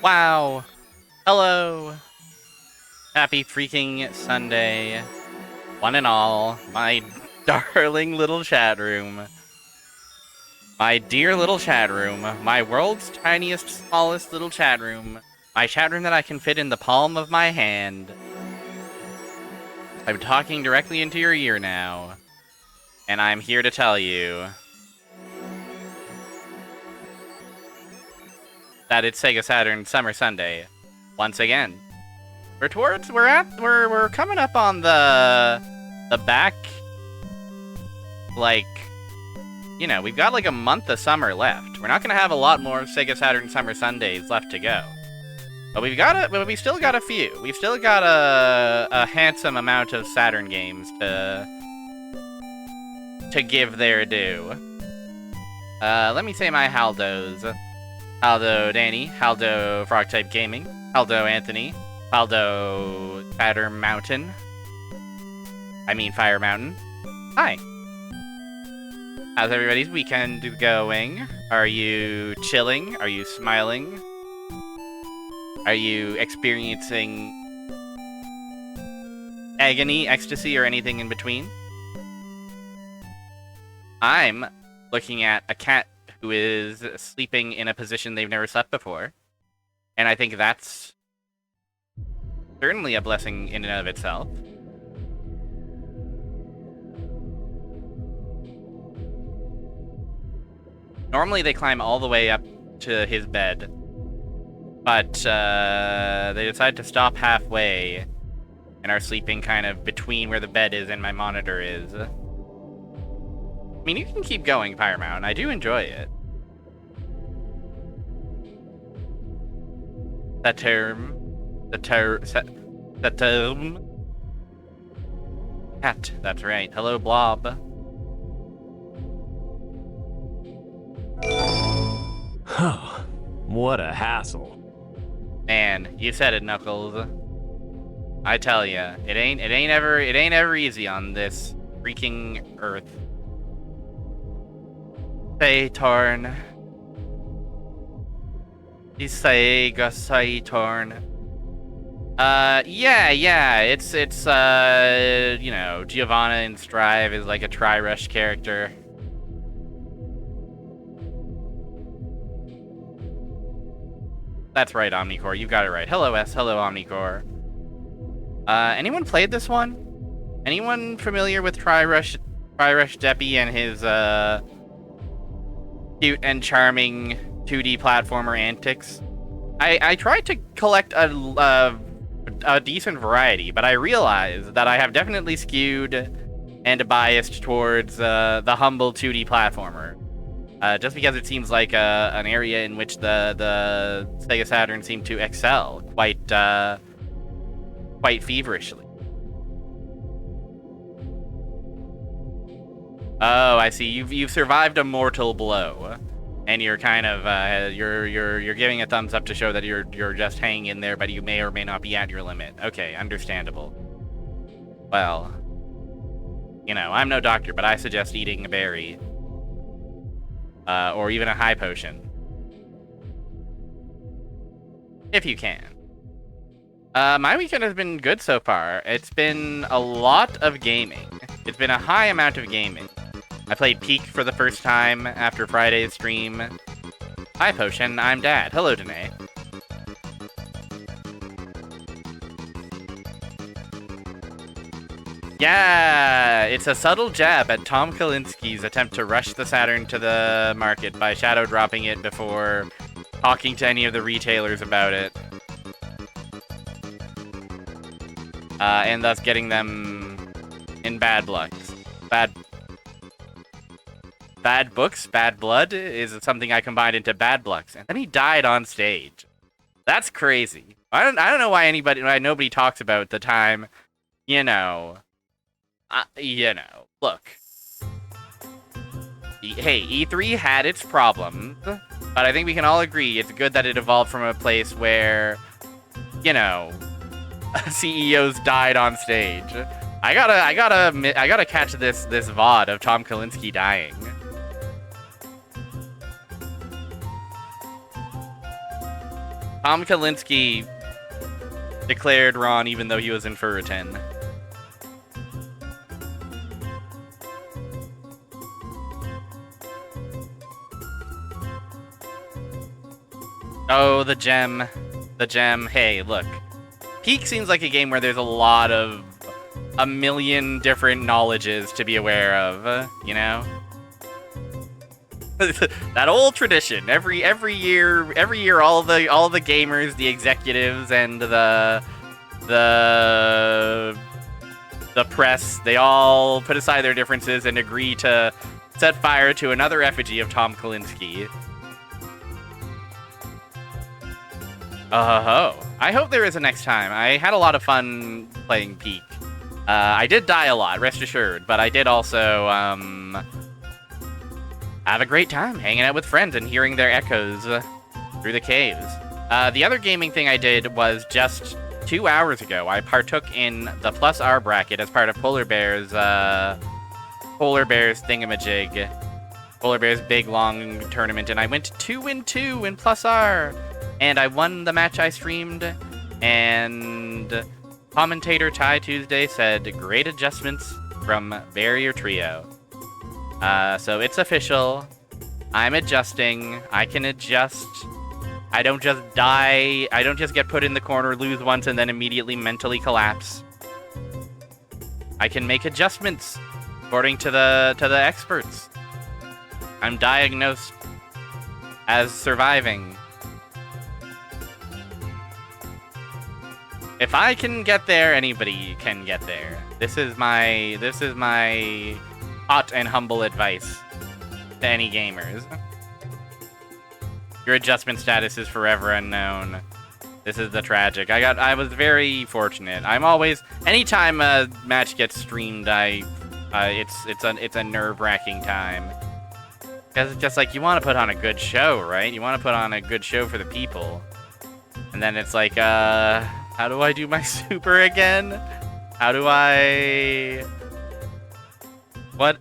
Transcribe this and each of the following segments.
Wow. Hello. Happy freaking Sunday. One and all. My darling little chat room. My dear little chat room. My world's tiniest, smallest little chat room. My chat room that I can fit in the palm of my hand. I'm talking directly into your ear now. And I'm here to tell you that it's Sega Saturn Summer Sunday once again. We're coming up on the back, like, you know, we've got like a month of summer left. We're not gonna have a lot more Sega Saturn Summer Sundays left to go, but we still got a few. We've still got a handsome amount of Saturn games to give their due. Let me say my Haldos. Haldo Danny, Haldo Frog Type Gaming, Haldo Anthony, Haldo Fire Mountain. Hi. How's everybody's weekend going? Are you chilling? Are you smiling? Are you experiencing agony, ecstasy, or anything in between? I'm looking at a cat who is sleeping in a position they've never slept before. And I think that's certainly a blessing in and of itself. Normally they climb all the way up to his bed, but they decide to stop halfway and are sleeping kind of between where the bed is and my monitor is. I mean, you can keep going, Paramount. I do enjoy it. Saturn. Cat, that's right. Hello, Blob. Oh, what a hassle. Man, you said it, Knuckles. I tell ya, it ain't ever easy on this freaking Earth. SATURN. Sega Saturn. Yeah, it's you know, Giovanna in Strive is like a tryrush character. That's right, Omnicore, you got it right. Hello, hello, Omnicore. Anyone played this one? Anyone familiar with tryrush Deppy and his, cute and charming 2D platformer antics? I tried to collect a decent variety, but I realized that I have definitely skewed and biased towards the humble 2D platformer. Just because it seems like an area in which the Sega Saturn seemed to excel quite feverishly. Oh, I see. You've survived a mortal blow, and you're kind of you're giving a thumbs up to show that you're just hanging in there, but you may or may not be at your limit. Okay, understandable. Well, you know, I'm no doctor, but I suggest eating a berry, or even a high potion, if you can. My weekend has been good so far. It's been a lot of gaming. It's been a high amount of gaming. I played Peak for the first time after Friday's stream. Hi, Potion. I'm Dad. Hello, Danae. Yeah, it's a subtle jab at Tom Kalinski's attempt to rush the Saturn to the market by shadow dropping it before talking to any of the retailers about it. And thus getting them in bad books. Bad books, bad blood is something I combined into bad books, and then he died on stage. That's crazy. I don't know why nobody talks about the time, you know, look. Hey, E3 had its problems, but I think we can all agree it's good that it evolved from a place where, you know, CEOs died on stage. I gotta catch this VOD of Tom Kalinske dying. Tom Kalinske declared Ron even though he was in Furriton. Oh, the gem. The gem. Hey, look. Peak seems like a game where there's a million different knowledges to be aware of, you know? That old tradition. Every year all the gamers, the executives, and the press, they all put aside their differences and agree to set fire to another effigy of Tom Kalinske. I hope there is a next time. I had a lot of fun playing Peak. I did die a lot, rest assured, but I did also have a great time hanging out with friends and hearing their echoes through the caves. The other gaming thing I did was just 2 hours ago. I partook in the Plus R bracket as part of Polar Bear's thingamajig, Polar Bear's big long tournament, and I went 2-2 in Plus R. And I won the match I streamed, and commentator Ty Tuesday said, great adjustments from Barrier Trio. So it's official. I'm adjusting. I can adjust. I don't just die. I don't just get put in the corner, lose once, and then immediately mentally collapse. I can make adjustments according to the experts. I'm diagnosed as surviving. If I can get there, anybody can get there. This is my hot and humble advice to any gamers. Your adjustment status is forever unknown. This is the tragic. I was very fortunate. I'm always, anytime a match gets streamed, it's a nerve-wracking time. Because it's just like, you want to put on a good show, right? You want to put on a good show for the people. And then it's like, how do I do my super again? How do I... What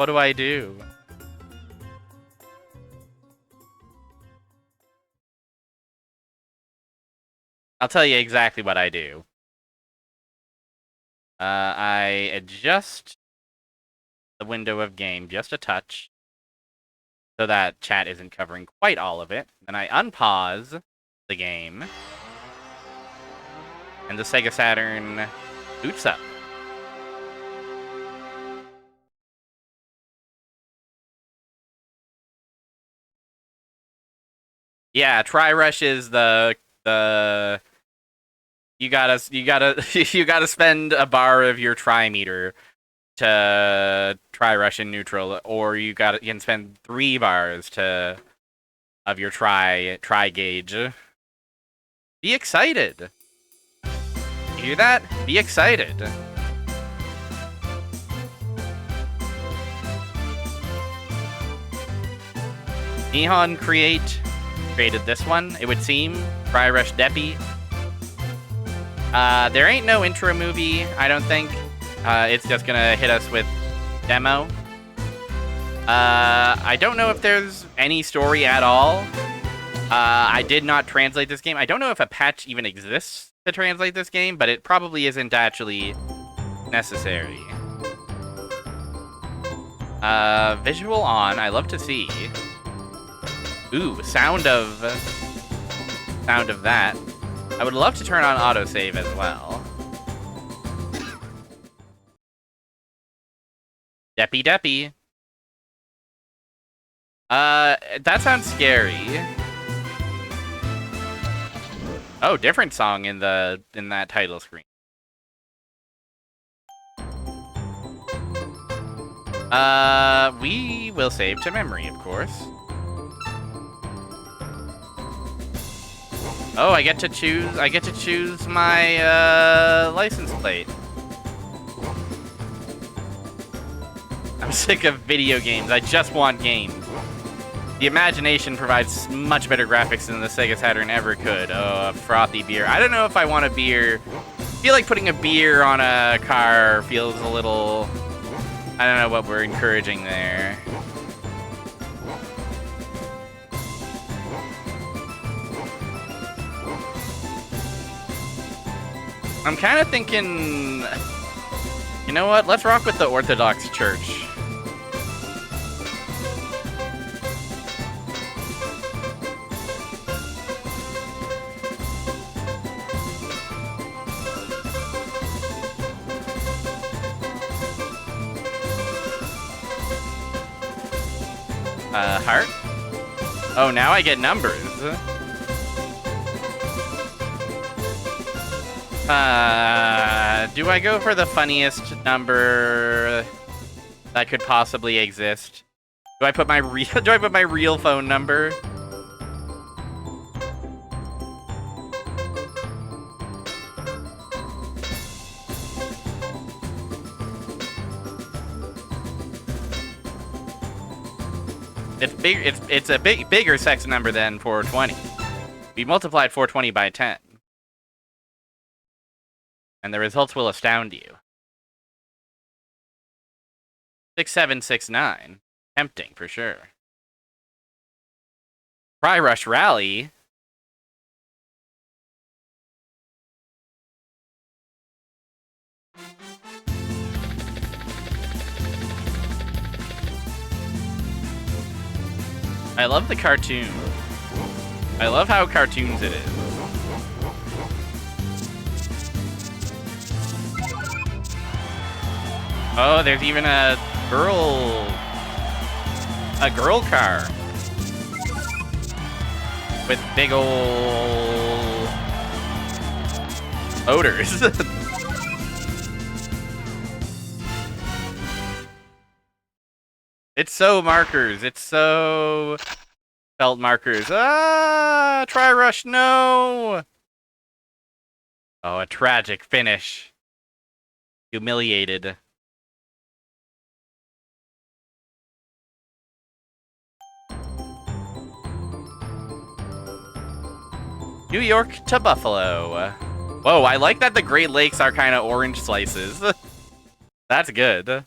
do I do? I'll tell you exactly what I do. I adjust the window of game just a touch so that chat isn't covering quite all of it. Then I unpause the game, and the Sega Saturn boots up. Yeah, tryrush is the you gotta spend a bar of your try meter to tryrush in neutral, or you can spend 3 bars of your try gauge. Be excited. You hear that? Be excited. Nihon created this one, it would seem. Tryrush Deppy. There ain't no intro movie, I don't think. It's just gonna hit us with demo. I don't know if there's any story at all. I did not translate this game. I don't know if a patch even exists to translate this game, but it probably isn't actually necessary. Visual on, I love to see. Ooh, sound of that. I would love to turn on autosave as well. Deppy. That sounds scary. Oh, different song in that title screen. We will save to memory, of course. Oh, I get to choose my license plate. I'm sick of video games. I just want games. The imagination provides much better graphics than the Sega Saturn ever could. Oh, a frothy beer. I don't know if I want a beer. I feel like putting a beer on a car feels a little... I don't know what we're encouraging there. I'm kind of thinking, you know what? Let's rock with the Orthodox Church. Heart? Oh, now I get numbers. Do I go for the funniest number that could possibly exist? Do I put my real phone number? It's big. It's a bigger sex number than 420. We multiplied 420 by 10, and the results will astound you. 6769, tempting for sure. Tryrush Rally. I love the cartoon. I love how cartoons it is. Oh, there's even a girl car with big ol' odors. It's so markers. It's so felt markers. Ah, tryrush, no. Oh, a tragic finish. Humiliated. New York to Buffalo. Whoa, I like that the Great Lakes are kind of orange slices. That's good.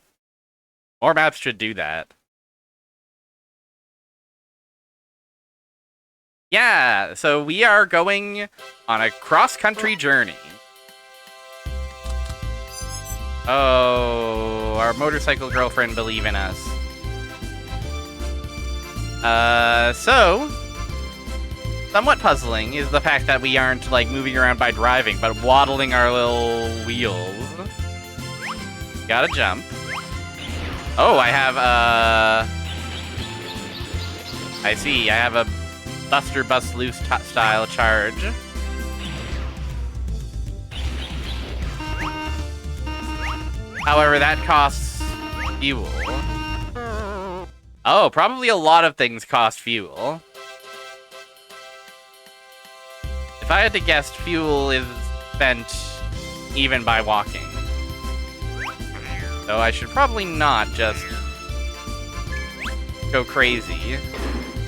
More maps should do that. Yeah, so we are going on a cross-country journey. Oh, our motorcycle girlfriend believe in us. So somewhat puzzling is the fact that we aren't, like, moving around by driving, but waddling our little wheels. Gotta jump. Oh, I have, I see, I have a Buster Bust Loose style charge. However, that costs fuel. Oh, probably a lot of things cost fuel. If I had to guess, fuel is spent even by walking. So I should probably not just go crazy.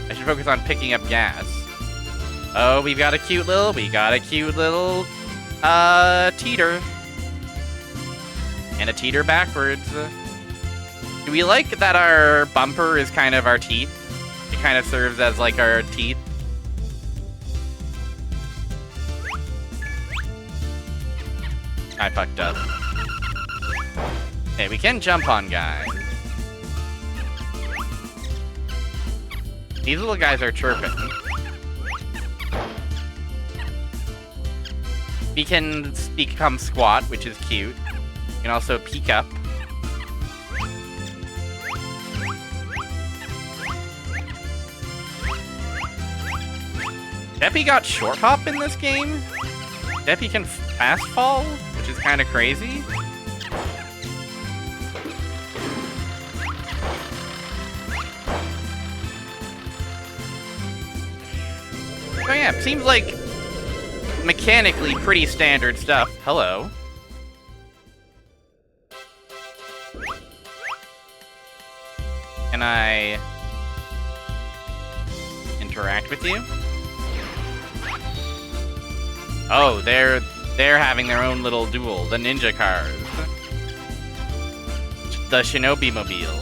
I should focus on picking up gas. Oh, we got a cute little teeter. And a teeter backwards. Do we like that our bumper is kind of our teeth? It kind of serves as like our teeth. I fucked up. Okay, we can jump on guys. These little guys are chirping. We can become squat, which is cute. We can also peek up. Deppy got short hop in this game? Deppy can fast fall, which is kind of crazy. Oh yeah, seems like mechanically pretty standard stuff. Hello. Can I interact with you? Oh, they're having their own little duel. The ninja cars. The shinobi mobiles.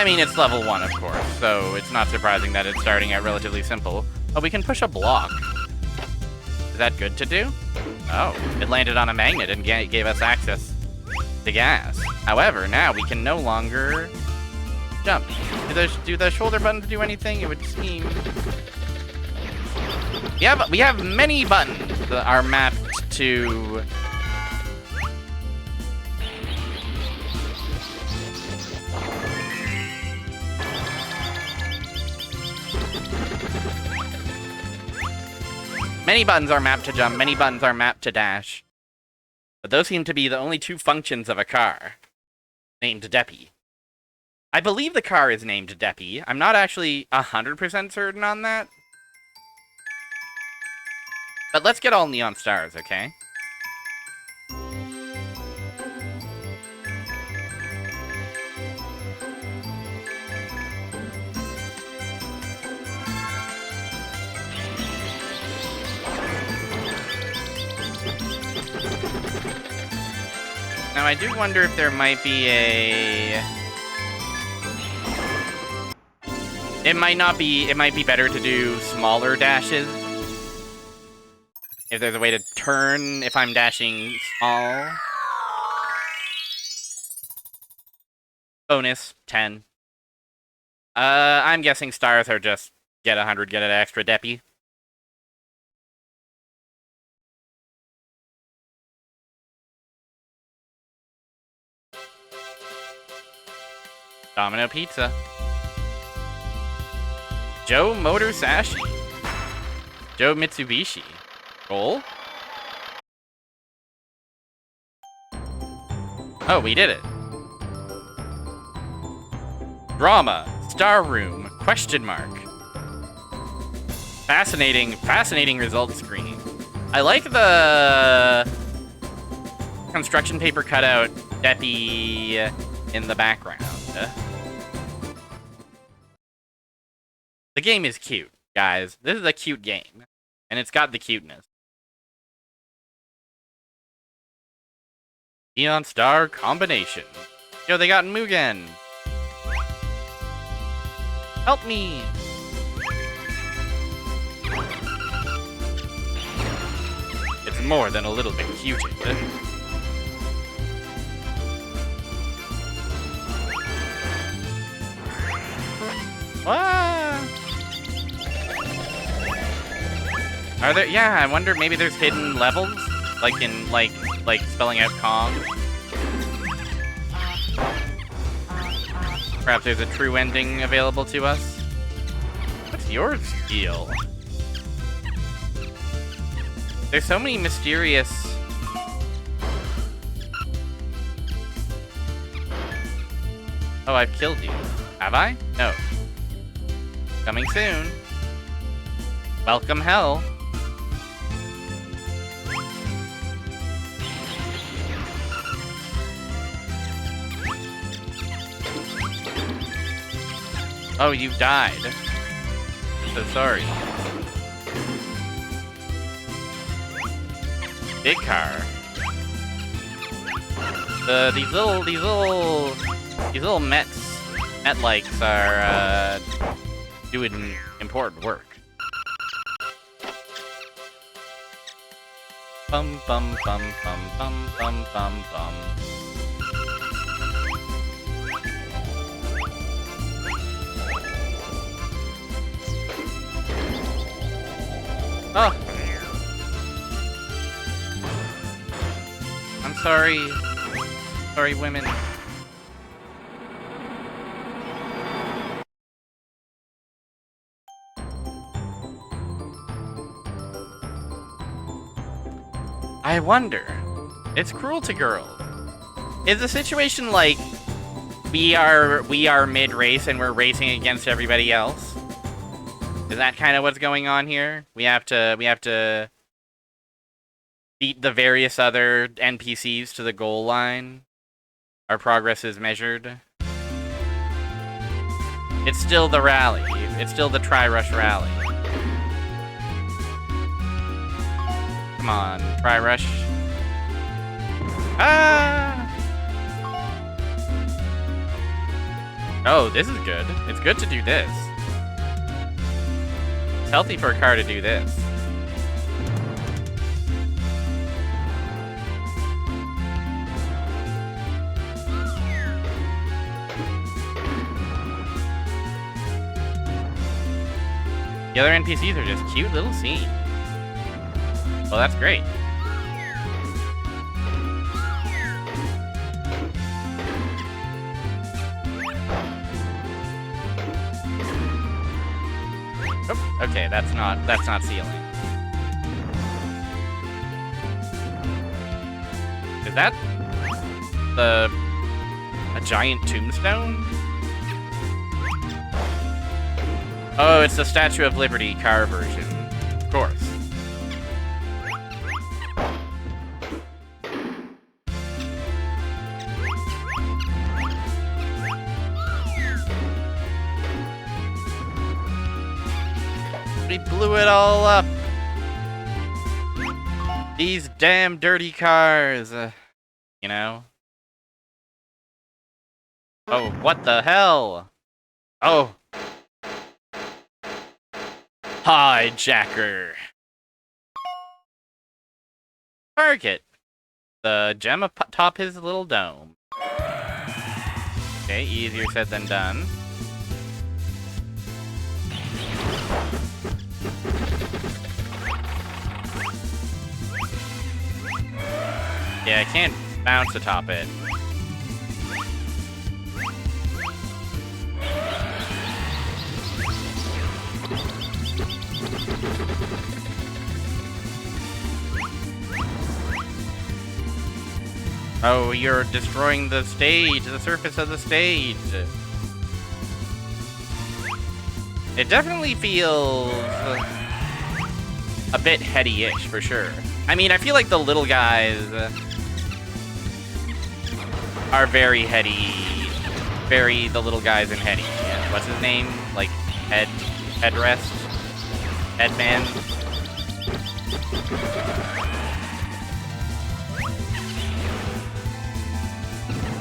I mean, it's level 1, of course, so it's not surprising that it's starting out relatively simple. Oh, we can push a block. Is that good to do? Oh, it landed on a magnet and gave us access to gas. However, now we can no longer jump. Do the shoulder buttons do anything? It would seem... We have many buttons that are mapped to... Many buttons are mapped to jump, many buttons are mapped to dash. But those seem to be the only two functions of a car. Named Deppy. I believe the car is named Deppy. I'm not actually 100% certain on that. But let's get all neon stars, okay? Now, I do wonder if there might be a... It might be better to do smaller dashes. If there's a way to turn if I'm dashing small. Bonus, 10. I'm guessing stars are just get 100, get an extra Deppy. Domino Pizza. Joe Motor Sashi. Joe Mitsubishi. Goal? Oh, we did it. Drama. Star Room. Question mark. Fascinating results screen. I like the construction paper cutout Deppy in the background. The game is cute, guys. This is a cute game. And it's got the cuteness. Neon Star Combination. Yo, they got Mugen. Help me. It's more than a little bit cute. Are there? Yeah, I wonder maybe there's hidden levels, like in like spelling out Kong. Perhaps there's a true ending available to us. What's your deal? There's so many mysterious. Oh, I've killed you. Have I? No. Coming soon. Welcome hell. Oh, you died. So sorry. Big car. These little Met-likes are doing important work. Bum bum bum bum bum bum bum bum. Oh. I'm sorry. Sorry, women. I wonder. It's cruel to girls. Is the situation like we are mid-race and we're racing against everybody else? Is that kind of what's going on here? We have to beat the various other NPCs to the goal line. Our progress is measured. It's still the rally. It's still the tryrush rally. Come on, tryrush. Ah! Oh, this is good. It's good to do this. It's healthy for a car to do this. The other NPCs are just cute little scenes. Well, that's great. Oh, okay, that's not ceiling. Is that a giant tombstone? Oh, it's the Statue of Liberty car version. Of course. We blew it all up. These damn dirty cars. You know? Oh, what the hell? Oh. Hijacker. Target. The gem atop his little dome. Okay, easier said than done. Yeah, I can't bounce atop it. Oh, you're destroying the stage, the surface of the stage. It definitely feels a bit heady-ish, for sure. I mean, I feel like the little guys are very heady. Very the little guys in heady. Yeah, what's his name? Like, headrest? Headman?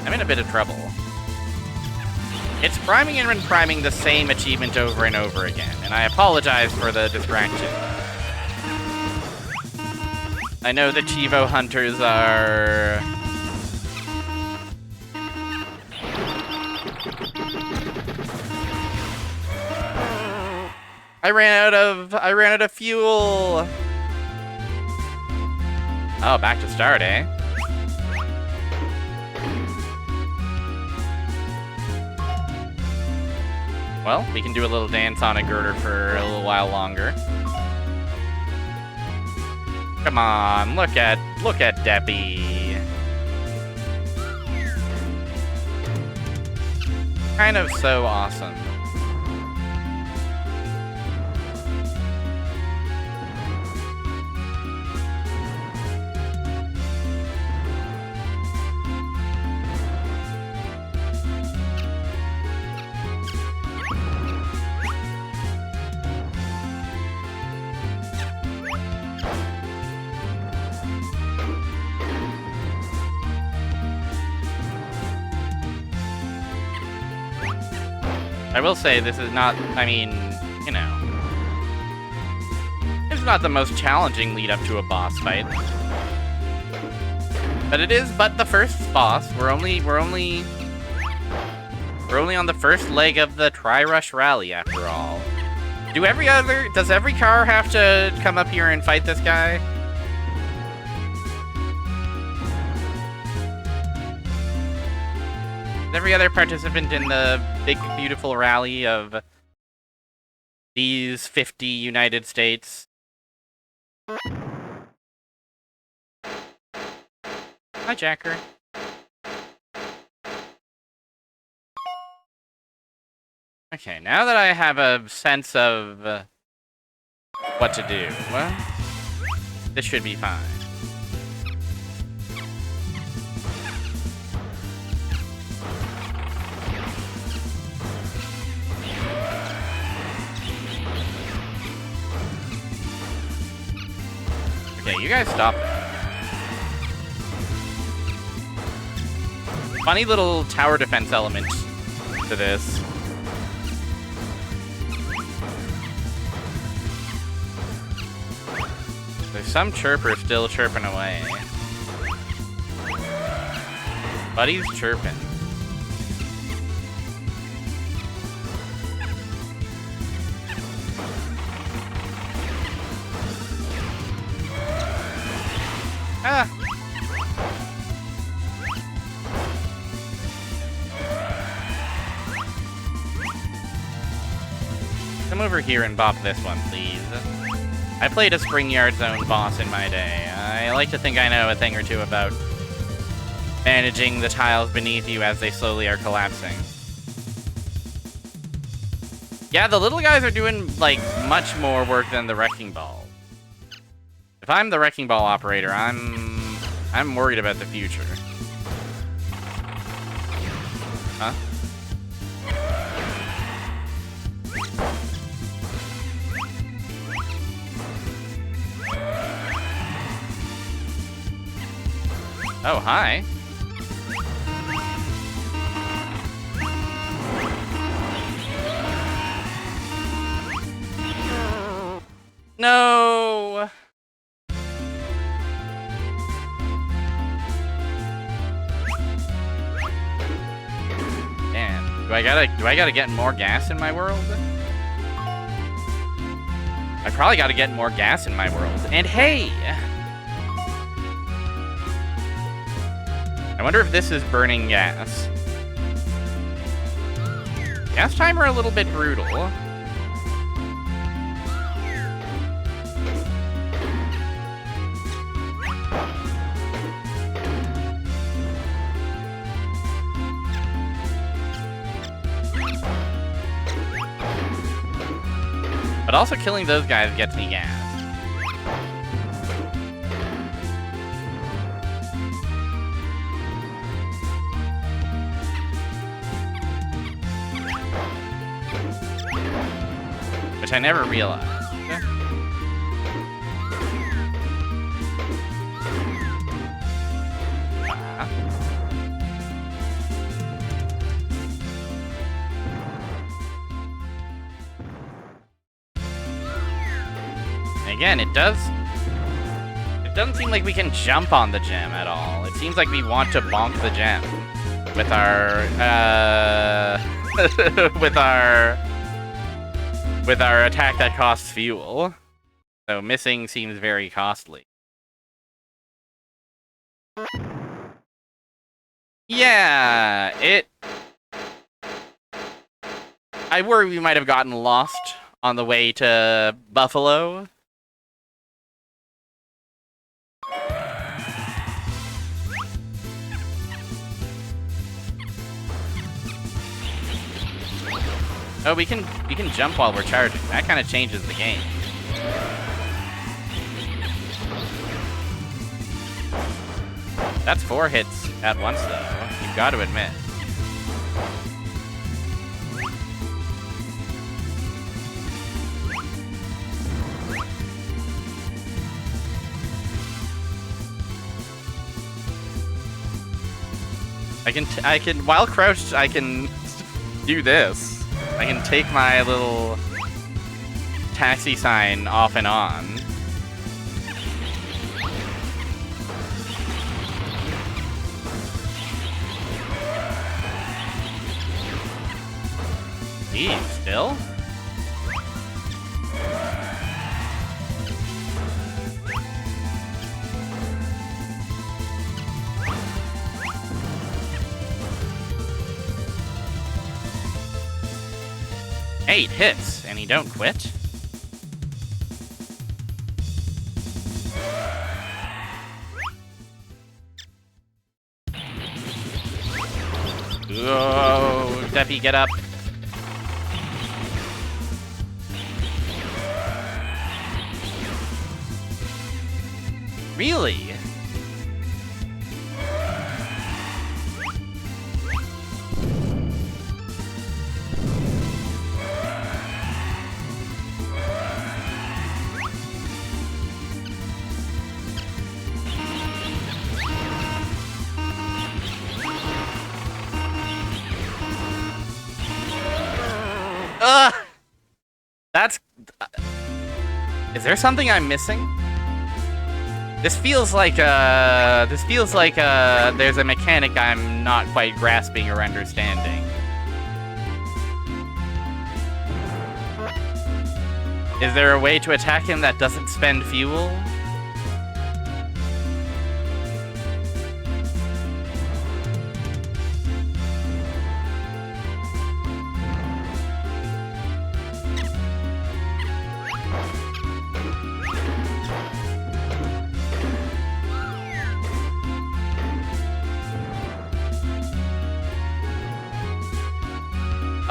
I'm in a bit of trouble. It's priming and repriming the same achievement over and over again, and I apologize for the distraction. I know the Chivo hunters are... I ran out of fuel! Oh, back to start, eh? Well, we can do a little dance on a girder for a little while longer. Come on, look at Deppy. Kind of so awesome. I will say this is not, I mean, you know, it's not the most challenging lead up to a boss fight. But it is but the first boss. We're only on the first leg of the tryrush rally after all. Does every car have to come up here and fight this guy? Every other participant in the big, beautiful rally of these 50 United States. Hi, Jacker. Okay, now that I have a sense of what to do, well, this should be fine. Okay, you guys stop. Funny little tower defense element to this. There's some chirper still chirping away. Buddy's chirping. Ah! Come over here and bop this one, please. I played a Spring Yard Zone boss in my day. I like to think I know a thing or two about managing the tiles beneath you as they slowly are collapsing. Yeah, the little guys are doing, like, much more work than the Wrecking Ball. If I'm the Wrecking Ball operator, I'm worried about the future. Huh? Oh, hi. No. Damn. Do I gotta get more gas in my world? I probably gotta get more gas in my world. And hey! I wonder if this is burning gas. Gas timer a little bit brutal. But also killing those guys gets me gas. Which I never realized. Again, it doesn't seem like we can jump on the gem at all. It seems like we want to bonk the gem with our with our attack that costs fuel. So missing seems very costly. Yeah, I worry we might have gotten lost on the way to Buffalo. Oh, we can jump while we're charging. That kind of changes the game. That's 4 hits at once, though. You've got to admit. I can while crouched, I can do this. I can take my little taxi sign off and on. Geez, still? Eight hits, and he don't quit. Whoa, Deppy, get up. Really? That's... Is there something I'm missing? This feels like, there's a mechanic I'm not quite grasping or understanding. Is there a way to attack him that doesn't spend fuel?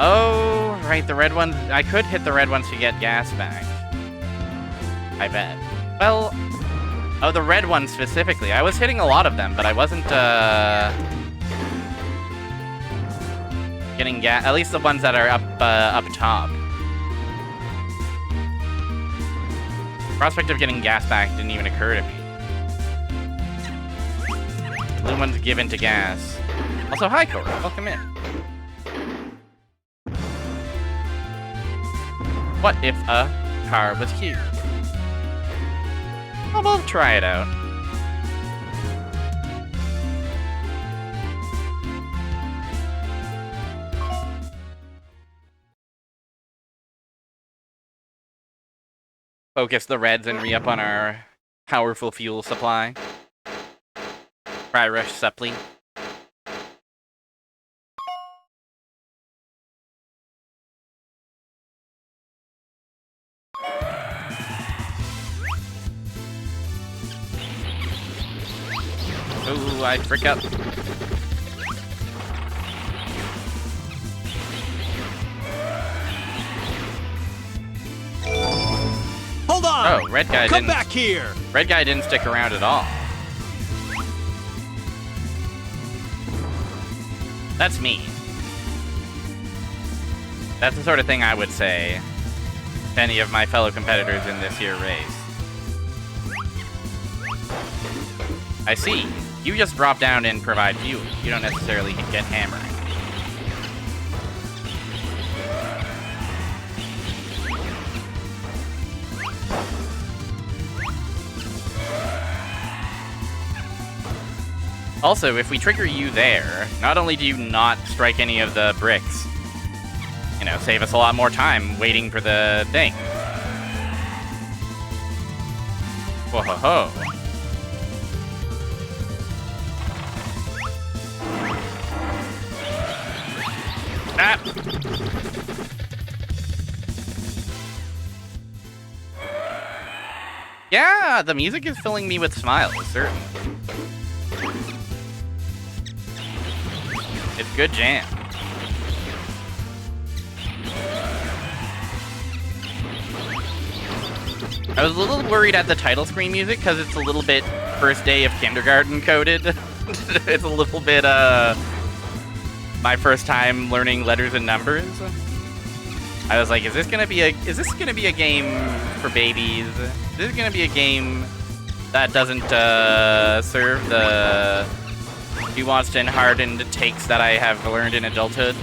Oh, right, the red ones. I could hit the red ones to get gas back. I bet. Well, oh, the red ones specifically. I was hitting a lot of them, but I wasn't, getting gas. At least the ones that are up top. Prospect of getting gas back didn't even occur to me. Blue one's given to gas. Also, hi, Cora. Welcome in. What if a car was huge? Well, we'll try it out. Focus the reds and re-up on our powerful fuel supply. Tryrush supply. Ooh, I frick up. Hold on! Oh, red guy Come didn't. back here! Red guy didn't stick around at all. That's me. That's the sort of thing I would say to any of my fellow competitors in this here race. I see. You just drop down and provide fuel. You don't necessarily get hammering. Also, if we trigger you there, not only do you not strike any of the bricks, you know, save us a lot more time waiting for the thing. Whoa ho ho. Ah. Yeah, the music is filling me with smiles, certainly. It's good jam. I was a little worried at the title screen music because it's a little bit first day of kindergarten coded. It's a little bit, my first time learning letters and numbers. I was like, is this gonna be a game for babies? Is this gonna be a game that doesn't serve the nuanced and hardened takes that I have learned in adulthood?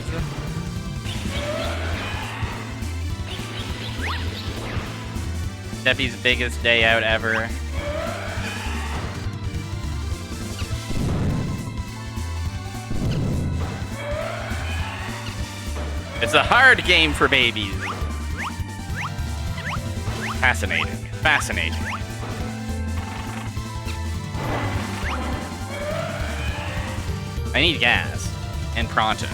Deppy's biggest day out ever. It's a hard game for babies. Fascinating. Fascinating. I need gas. And pronto.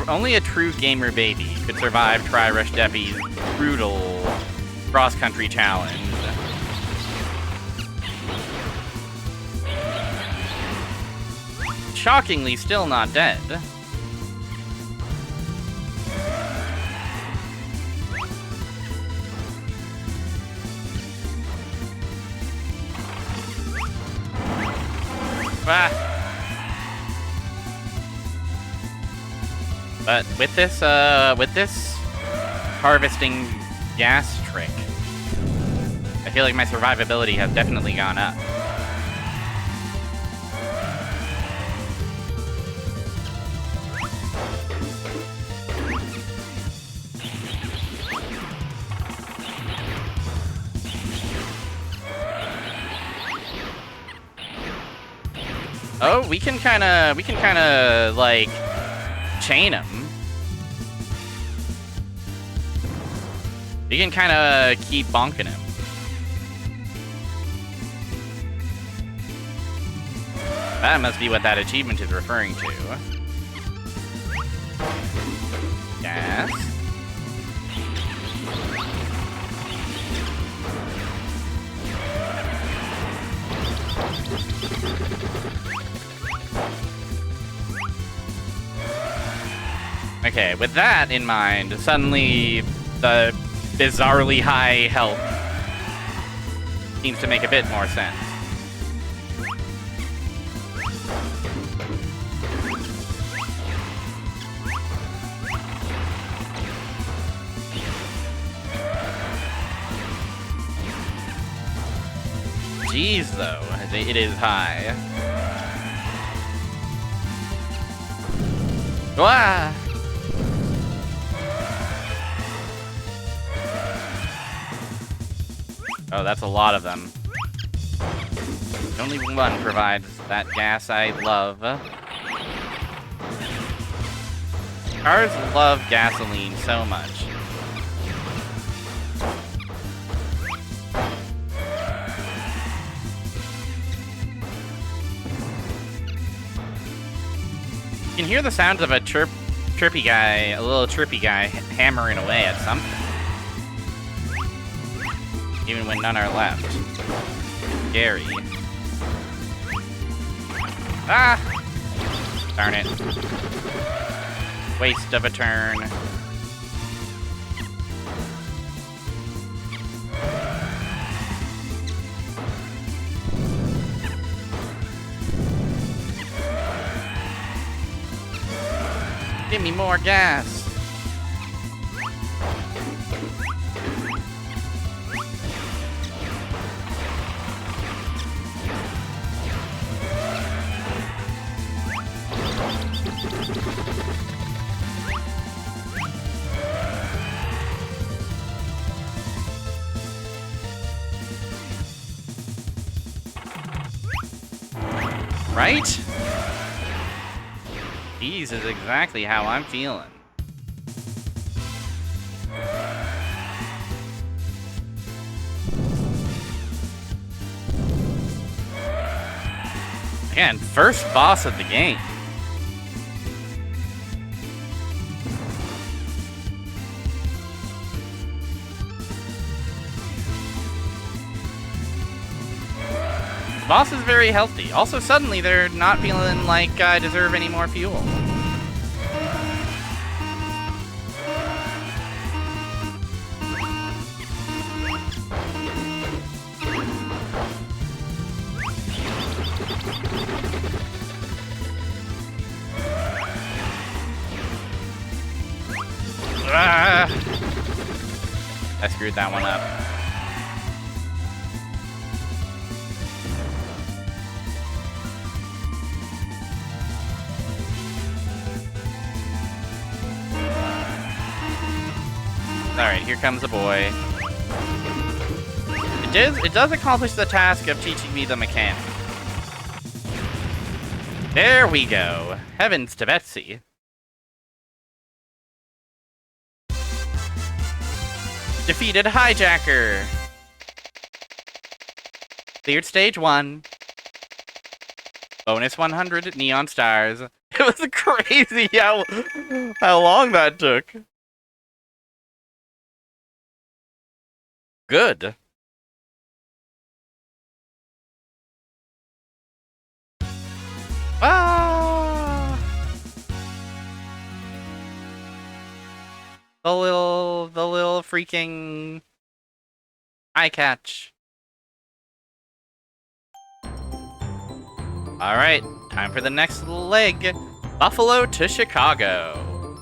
Only a true gamer baby could survive Tryrush Deppy's brutal cross-country challenge. Shockingly, still not dead. Ah. But with this harvesting gas trick, I feel like my survivability has definitely gone up. Oh, we can kind of like chain him. We can kind of keep bonking him. That must be what that achievement is referring to. Gas. Okay, with that in mind, suddenly the bizarrely high health seems to make a bit more sense. Jeez, though, it is high. Wah! Oh, that's a lot of them. Only one provides that gas I love. Cars love gasoline so much. You can hear the sounds of a little trippy guy hammering away at something. Even when none are left. Scary. Ah! Darn it. Waste of a turn. Give me more gas. Right? These is exactly how I'm feeling. Again, first boss of the game. The boss is very healthy. Also, suddenly they're not feeling like I deserve any more fuel. Ah! I screwed that one up. Alright, here comes a boy. It does accomplish the task of teaching me the mechanics. There we go. Heavens to Betsy. Defeated Hijacker. Cleared stage 1. Bonus 100 neon stars. It was crazy how long that took. Good. Ah! The little freaking eye catch. Alright, time for the next leg. Buffalo to Chicago.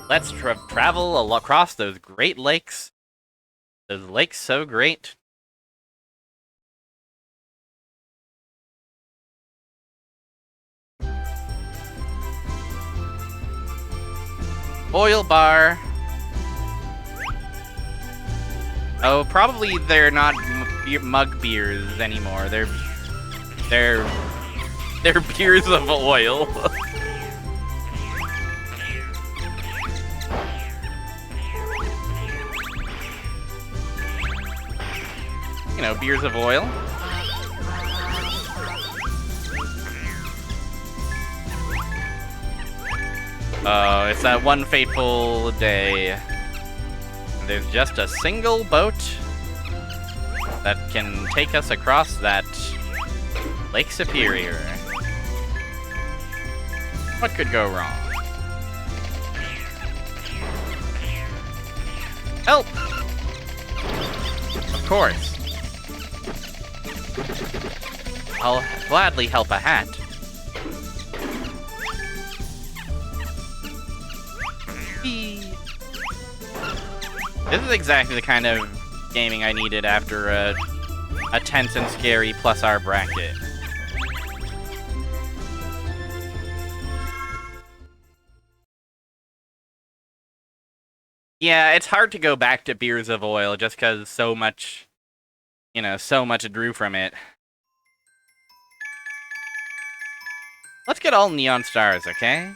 Let's travel across those great lakes. Those lakes so great. Oil bar. Oh, probably they're not mug beers anymore. They're beers of oil. You know, beers of oil. Oh, it's that one fateful day. There's just a single boat that can take us across that Lake Superior. What could go wrong? Help! Of course. I'll gladly help a hat. This is exactly the kind of gaming I needed after a tense and scary plus R bracket. Yeah, it's hard to go back to Beers of Oil just because so much, you know, so much drew from it. Let's get all neon stars, okay?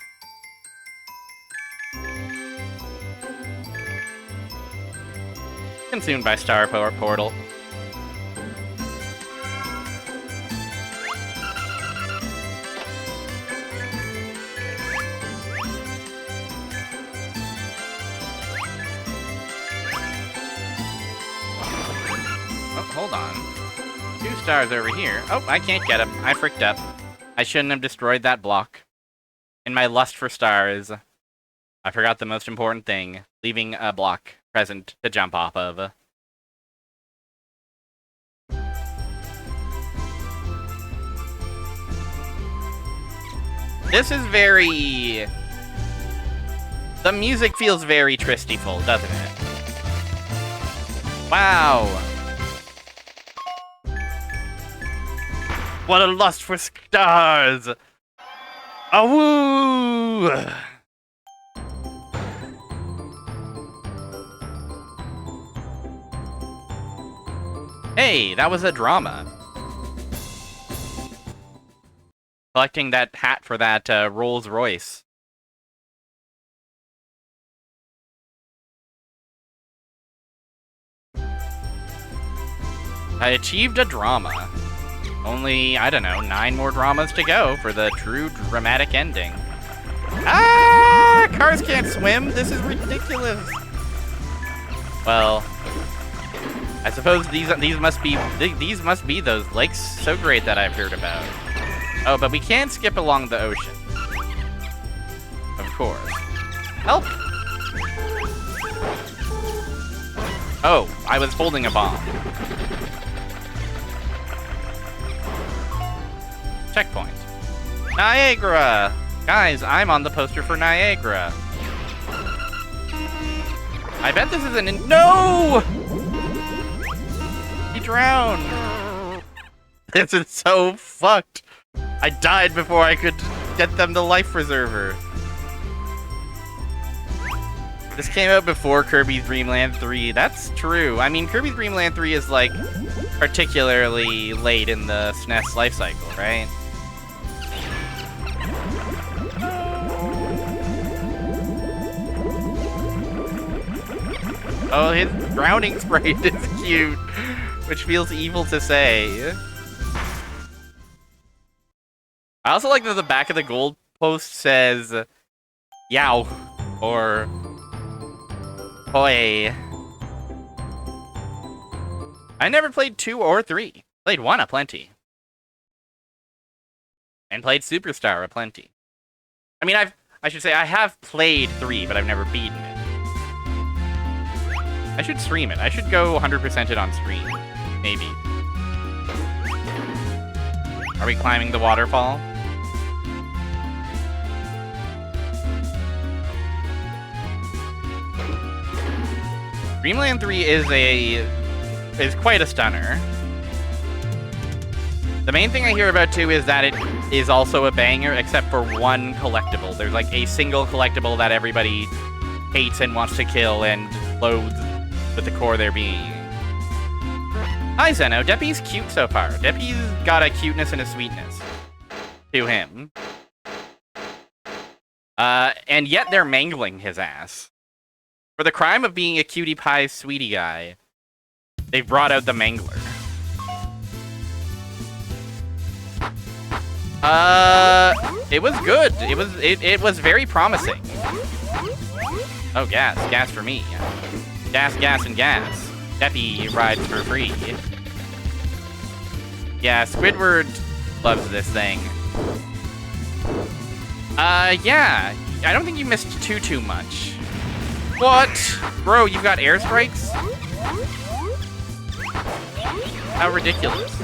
Consumed by Star Portal. Oh, hold on. 2 stars over here. Oh, I can't get him. I fricked up. I shouldn't have destroyed that block. In my lust for stars, I forgot the most important thing, leaving a block present to jump off of. This is very... The music feels very Tristy-ful, doesn't it? Wow! What a lust for stars! Awoo! Hey, that was a drama. Collecting that hat for that Rolls Royce. I achieved a drama. Only, I don't know, 9 more dramas to go for the true dramatic ending. Ah! Cars can't swim? This is ridiculous. Well, I suppose these must be those lakes so great that I've heard about. Oh, but we can skip along the ocean. Of course. Help! Oh, I was holding a bomb. Checkpoint. Niagara! Guys, I'm on the poster for Niagara. I bet this is No! He drowned. This is so fucked. I died before I could get them the life preserver. This came out before Kirby's Dream Land 3. That's true. I mean, Kirby's Dream Land 3 is, like, particularly late in the SNES life cycle, right? Oh, his drowning sprite is cute, which feels evil to say. I also like that the back of the gold post says, Yow, or Hoi. I never played 2 or 3. Played 1 aplenty. And played Superstar aplenty. I mean, I should say I have played 3, but I've never beaten it. I should stream it. I should go 100% it on stream. Maybe. Are we climbing the waterfall? Dreamland 3 is quite a stunner. The main thing I hear about too is that it is also a banger, except for one collectible. There's like a single collectible that everybody hates and wants to kill and loathes with the core there being. Hi Zeno, Deppy's cute so far. Deppy's got a cuteness and a sweetness to him. And yet they're mangling his ass. For the crime of being a cutie pie sweetie guy, they've brought out the mangler. It was good. It was very promising. Oh, gas. Gas for me. Gas, gas, and gas. Deppy rides for free. Yeah, Squidward loves this thing. Yeah. I don't think you missed too much. What? Bro, you've got airstrikes? How ridiculous.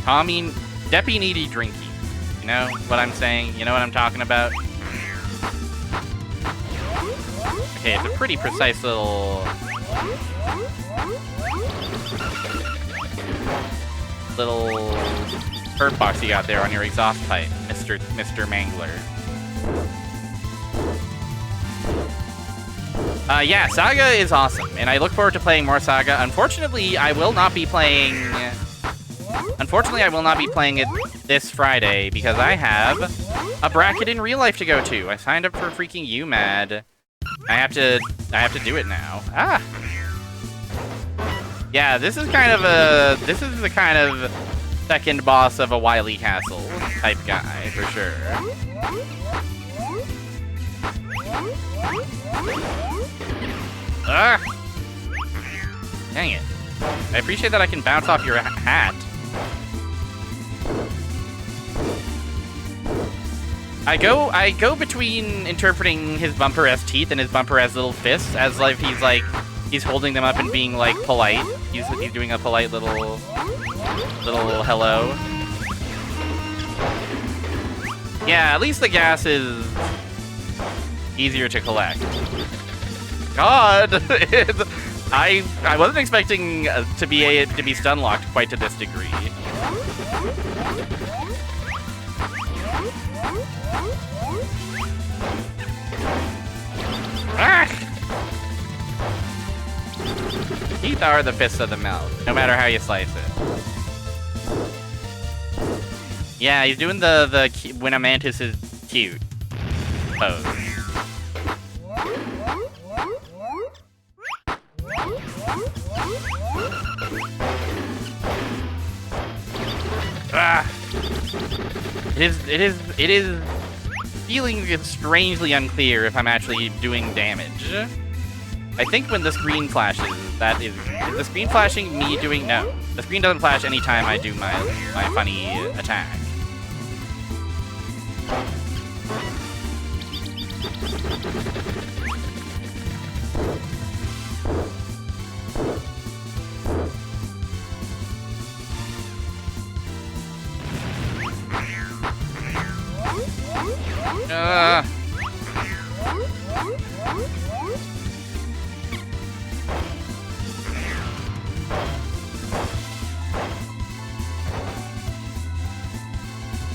Tommy, Deppy needy drinky. You know what I'm saying? You know what I'm talking about? Okay, it's a pretty precise little bird box you got there on your exhaust pipe, Mr. Mangler. Yeah, Saga is awesome, and I look forward to playing more Saga. Unfortunately, I will not be playing it this Friday because I have a bracket in real life to go to. I signed up for freaking UMAD. I have to do it now. Ah. Yeah, this is the kind of second boss of a Wily Castle type guy for sure. Ah. Dang it. I appreciate that I can bounce off your hat. I go between interpreting his bumper as teeth and his bumper as little fists, as like he's holding them up and being like polite. He's doing a polite little hello. Yeah, at least the gas is easier to collect. God, I wasn't expecting to be stun locked quite to this degree. Ah! Teeth are the fists of the mouth, no matter how you slice it. Yeah, he's doing the when a mantis is cute pose. Ah! It is feeling strangely unclear if I'm actually doing damage. I think when the screen flashes, is the screen flashing me doing? No. The screen doesn't flash anytime I do my funny attack.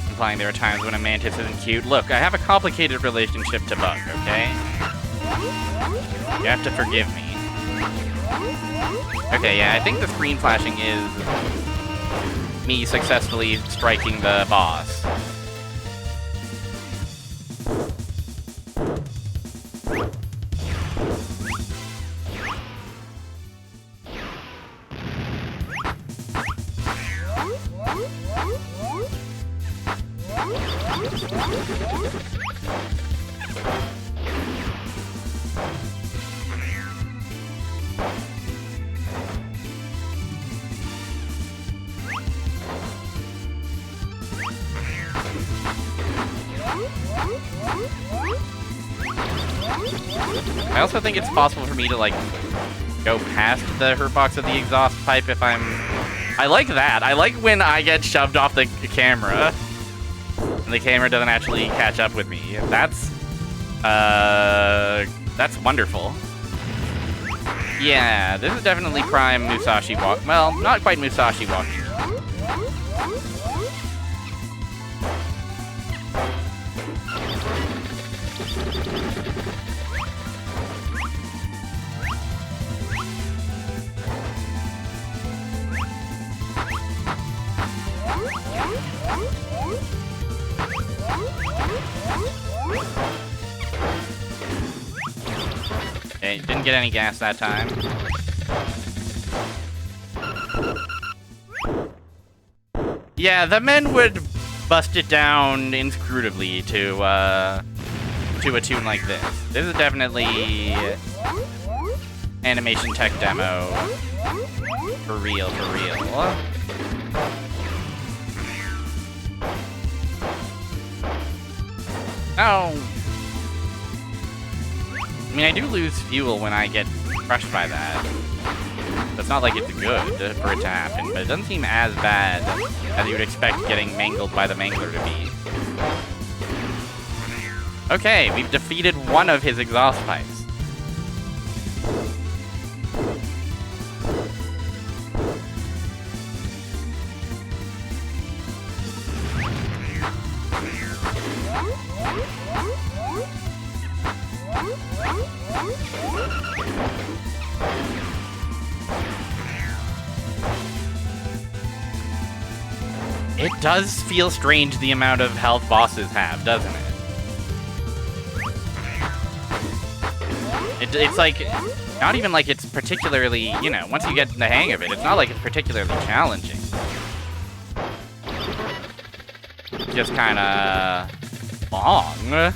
Implying there are times when a mantis isn't cute. Look, I have a complicated relationship to Bug, okay? You have to forgive me. Okay, yeah, I think the screen flashing is me successfully striking the boss. I also think it's possible for me to, like, go past the hurt box of the exhaust pipe if I'm... I like that. I like when I get shoved off the camera and the camera doesn't actually catch up with me. That's wonderful. Yeah, this is definitely prime Musashi walk. Well, not quite Musashi walking. Okay, didn't get any gas that time. Yeah, the men would bust it down inscrutably to a tune like this. This is definitely animation tech demo. For real, for real. Oh. I mean, I do lose fuel when I get crushed by that. It's not like it's good for it to happen, but it doesn't seem as bad as you would expect getting mangled by the mangler to be. Okay, we've defeated one of his exhaust pipes. It does feel strange the amount of health bosses have, doesn't it? It's like, not even like it's particularly, you know, once you get the hang of it, it's not like it's particularly challenging. It's just kind of long.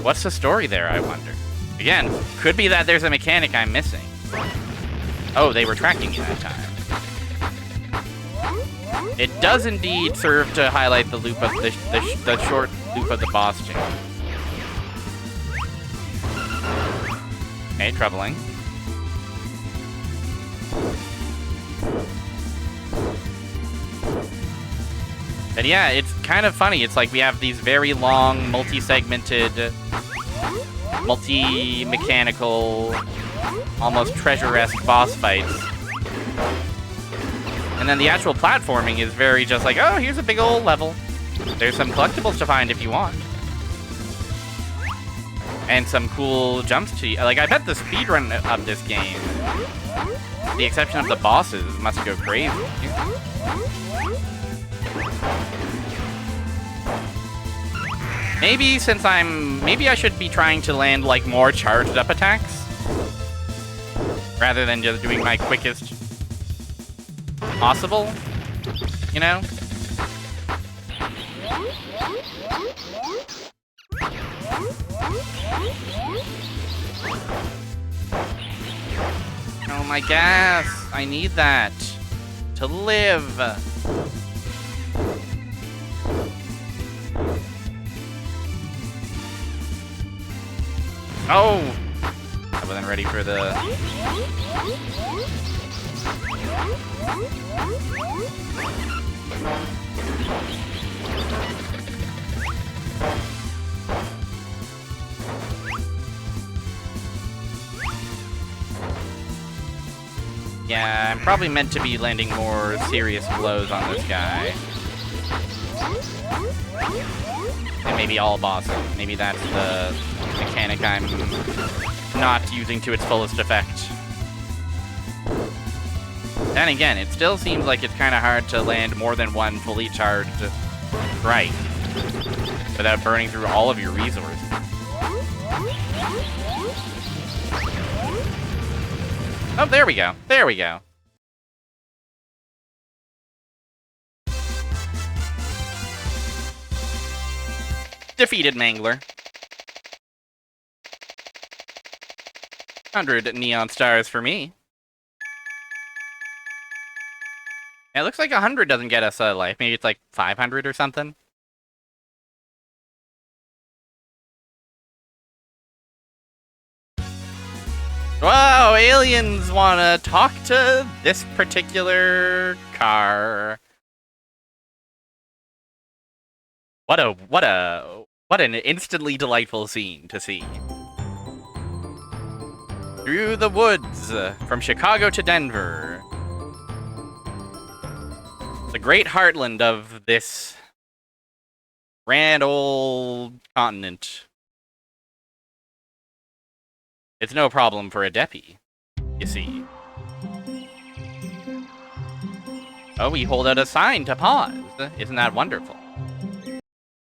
What's the story there, I wonder? Again, could be that there's a mechanic I'm missing. Oh, they were tracking me that time. It does indeed serve to highlight the loop of the short loop of the boss chain. Okay, troubling. But yeah, it's kind of funny. It's like we have these very long, multi-segmented, multi-mechanical, almost treasure-esque boss fights. And then the actual platforming is very just like, oh, here's a big old level. There's some collectibles to find if you want. And some cool jumps to... Like, I bet the speedrun of this game, with the exception of the bosses, must go crazy. Maybe since maybe I should be trying to land, like, more charged up attacks. Rather than just doing my quickest possible, you know? Oh, my gas! I need that to live. Oh! I wasn't ready for the... Yeah, I'm probably meant to be landing more serious blows on this guy. And maybe all bosses. Maybe that's the mechanic I'm not using to its fullest effect. Then again, it still seems like it's kind of hard to land more than one fully charged right without burning through all of your resources. Oh, there we go. There we go. Defeated Mangler. 100 neon stars for me. It looks like 100 doesn't get us a life. Maybe it's like 500 or something. Wow, aliens want to talk to this particular car. What an instantly delightful scene to see. Through the woods, from Chicago to Denver. The great heartland of this grand old continent. It's no problem for a deppy, you see. Oh, we hold out a sign to pause. Isn't that wonderful?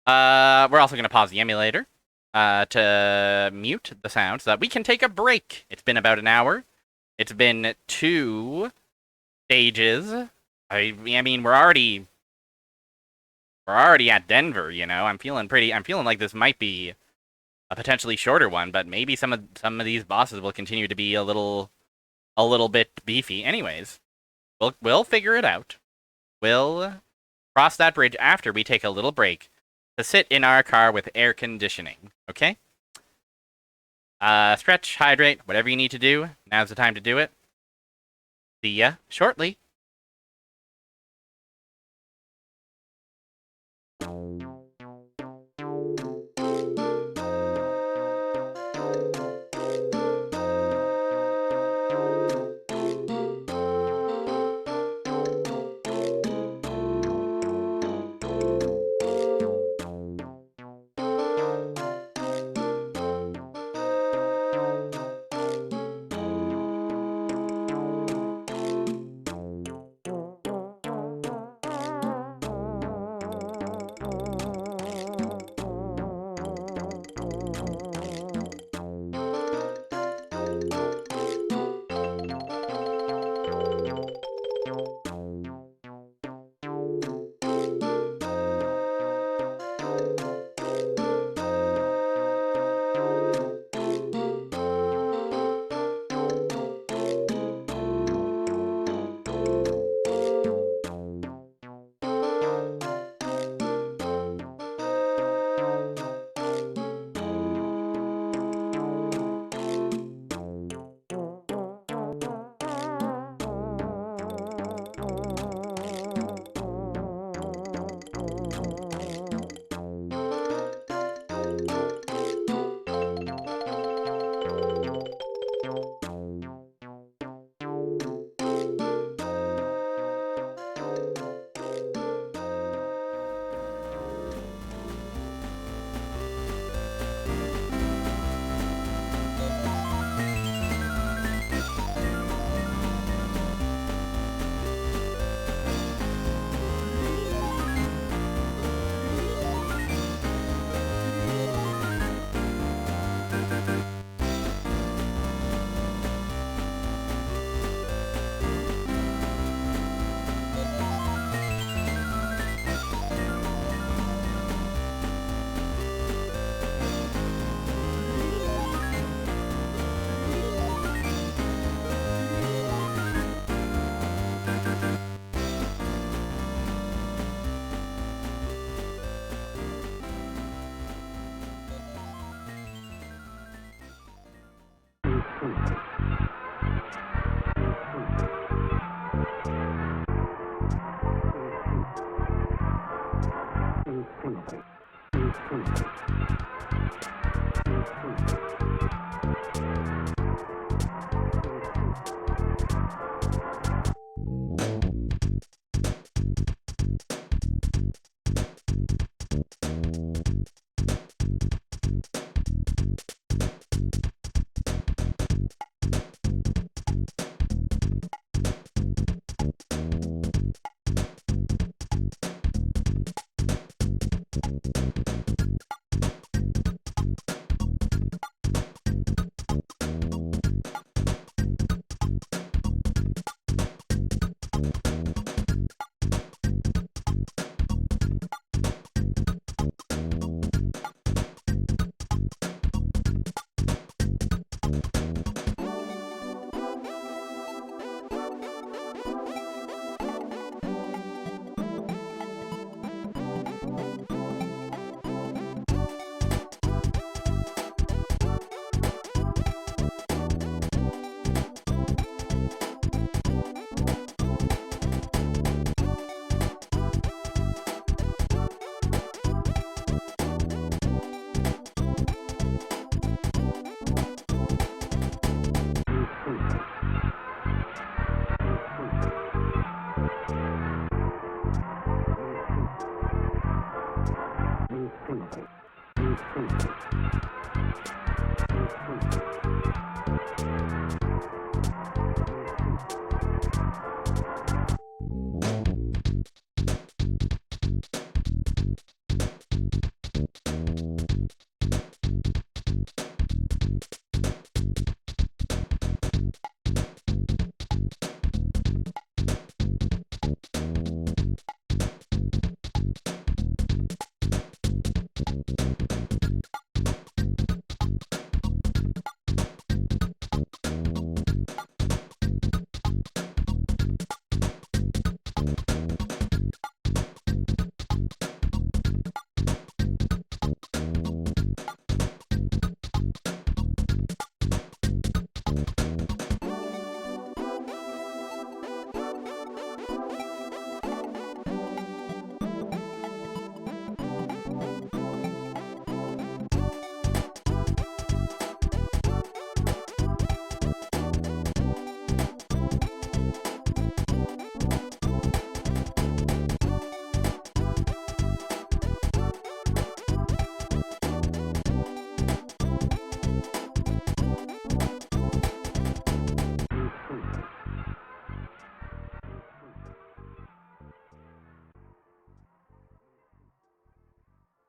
We're also going to pause the emulator to mute the sound so that we can take a break. It's been about an hour. It's been 2 stages. I mean, we're already at Denver, you know. I'm feeling like this might be a potentially shorter one, but maybe some of these bosses will continue to be a little bit beefy. Anyways, we'll figure it out. We'll cross that bridge after we take a little break to sit in our car with air conditioning, okay? Stretch, hydrate, whatever you need to do. Now's the time to do it. See ya shortly.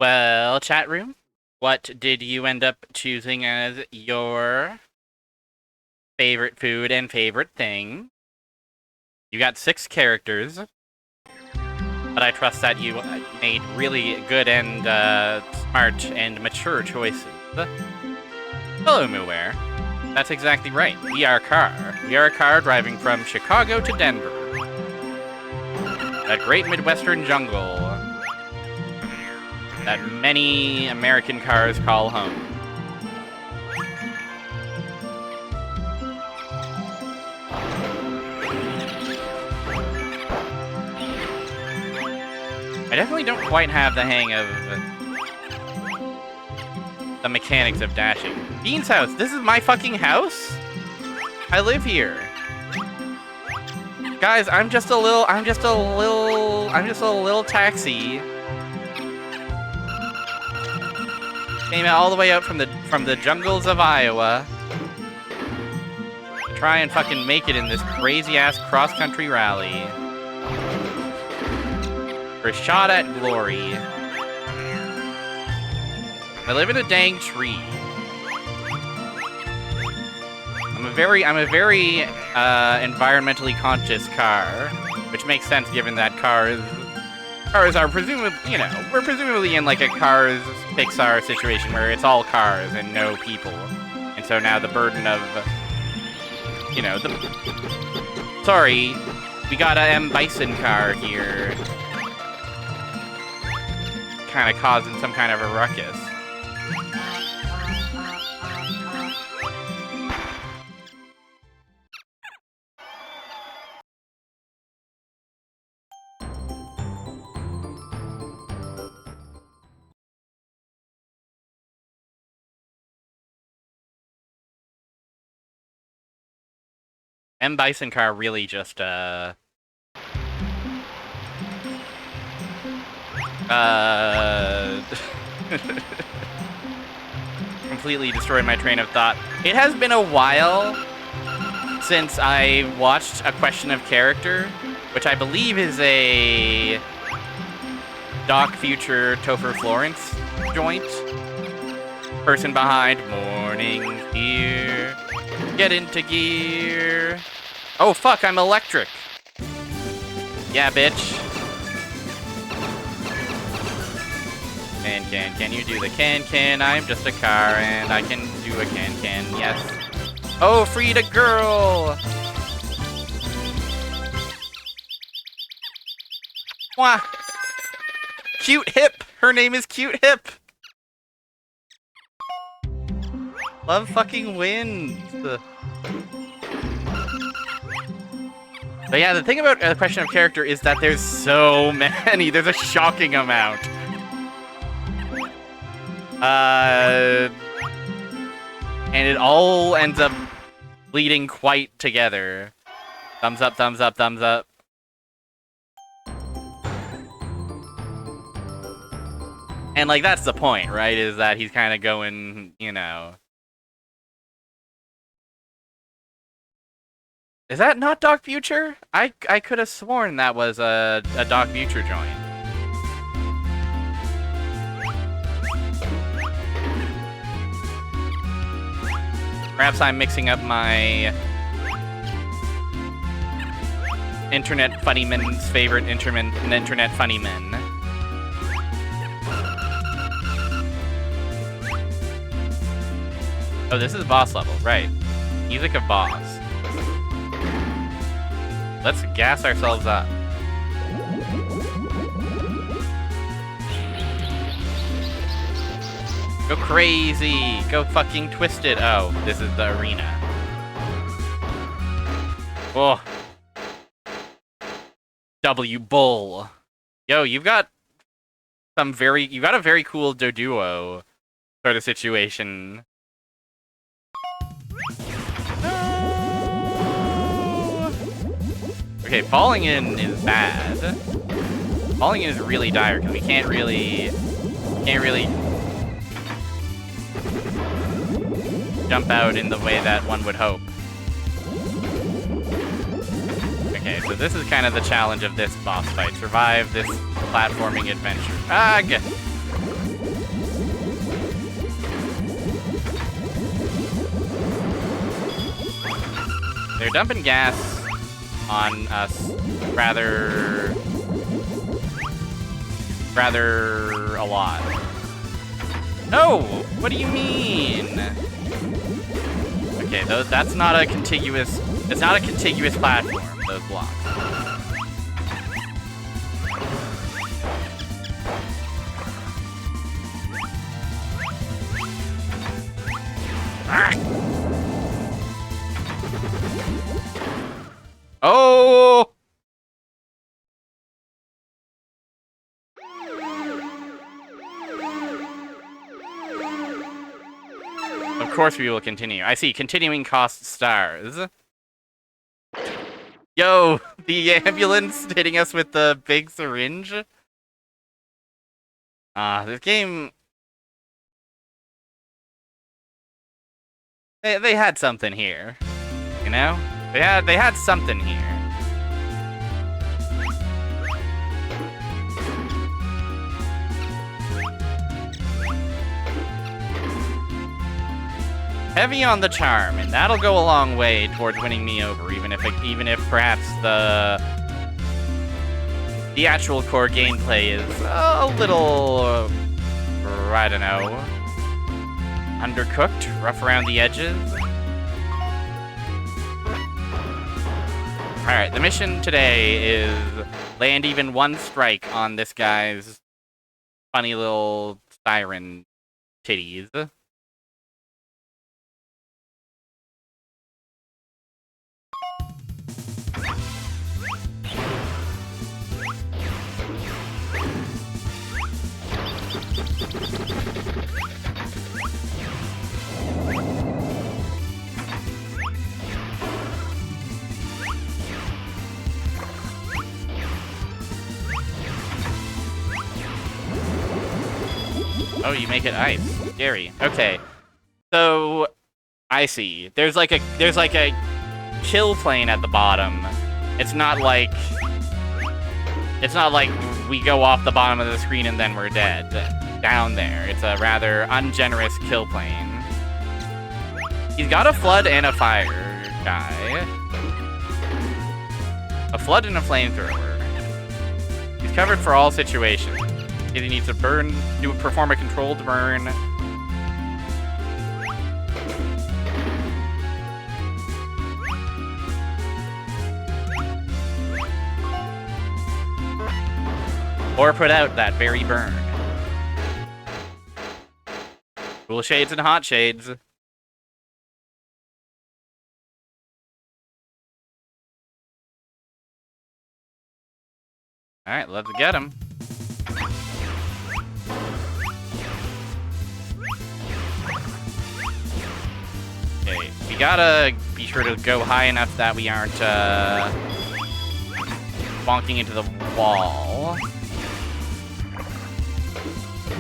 Well, chat room, what did you end up choosing as your favorite food and favorite thing? You got 6 characters, but I trust that you made really good and smart and mature choices. Hello, Muware. That's exactly right. We are a car. We are a car driving from Chicago to Denver. That great Midwestern jungle that many American cars call home. I definitely don't quite have the hang of the mechanics of dashing. Bean's house. This is my fucking house? I live here. Guys, I'm just a little taxi. Came all the way out from the jungles of Iowa to try and fucking make it in this crazy-ass cross-country rally. For a shot at glory. I live in a dang tree. I'm a very environmentally conscious car, which makes sense given that cars are presumably, we're presumably in like a Cars Pixar situation where it's all cars and no people. And so now the burden of, sorry, we got a M. Bison car here. Kind of causing some kind of a ruckus. M. Bison car really just, completely destroyed my train of thought. It has been a while since I watched A Question of Character, which I believe is a Doc Future Topher Florence joint. Person behind morning here. Get into gear. Oh fuck, I'm electric. Yeah, bitch. Can you do the can? I'm just a car and I can do a can, yes. Oh, Frida girl! Mwah! Cute Hip! Her name is Cute Hip! Love fucking wins! But yeah, the thing about A Question of Character is that there's so many. There's a shocking amount. And it all ends up bleeding quite together. Thumbs up, thumbs up, thumbs up. And, like, that's the point, right? Is that he's kind of going, you know... Is that not Doc Future? I could have sworn that was a Doc Future joint. Perhaps I'm mixing up my internet funny men's favorite internet funny men. Oh, this is boss level, right. Music of boss. Let's gas ourselves up. Go crazy! Go fucking twisted! Oh, this is the arena. Oh. W Bull. Yo, you've got a very cool Doduo sort of situation. No! Okay, falling in is bad. Falling in is really dire because we can't really jump out in the way that one would hope. Okay, so this is kind of the challenge of this boss fight. Survive this platforming adventure. Ugh! They're dumping gas on us rather a lot. No! What do you mean? Okay, that's not a contiguous... It's not a contiguous platform, those blocks. Ah! Oh! Of course we will continue. I see. Continuing costs stars. Yo, the ambulance hitting us with the big syringe. This game... They had something here. You know? They had something here. Heavy on the charm, and that'll go a long way towards winning me over, even if perhaps the actual core gameplay is a little, I don't know, undercooked, rough around the edges. All right, the mission today is land even one strike on this guy's funny little siren titties. Oh, you make it ice. Scary. Okay. So, I see. There's like a kill plane at the bottom. It's not like we go off the bottom of the screen and then we're dead. Down there. It's a rather ungenerous kill plane. He's got a flood and a fire guy. A flood and a flamethrower. He's covered for all situations. He needs to perform a controlled burn. Or put out that very burn. Cool shades and hot shades. Alright, let's get him. Okay, we gotta be sure to go high enough that we aren't bonking into the wall.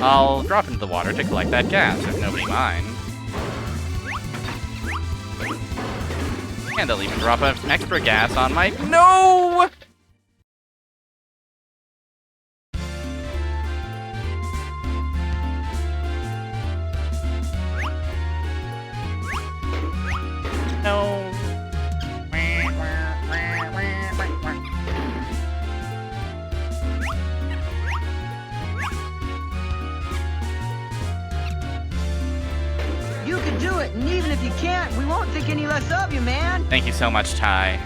I'll drop into the water to collect that gas, if nobody minds. And I'll even drop an extra gas on my... No! No. You can do it, and even if you can't, we won't think any less of you, man. Thank you so much, Ty.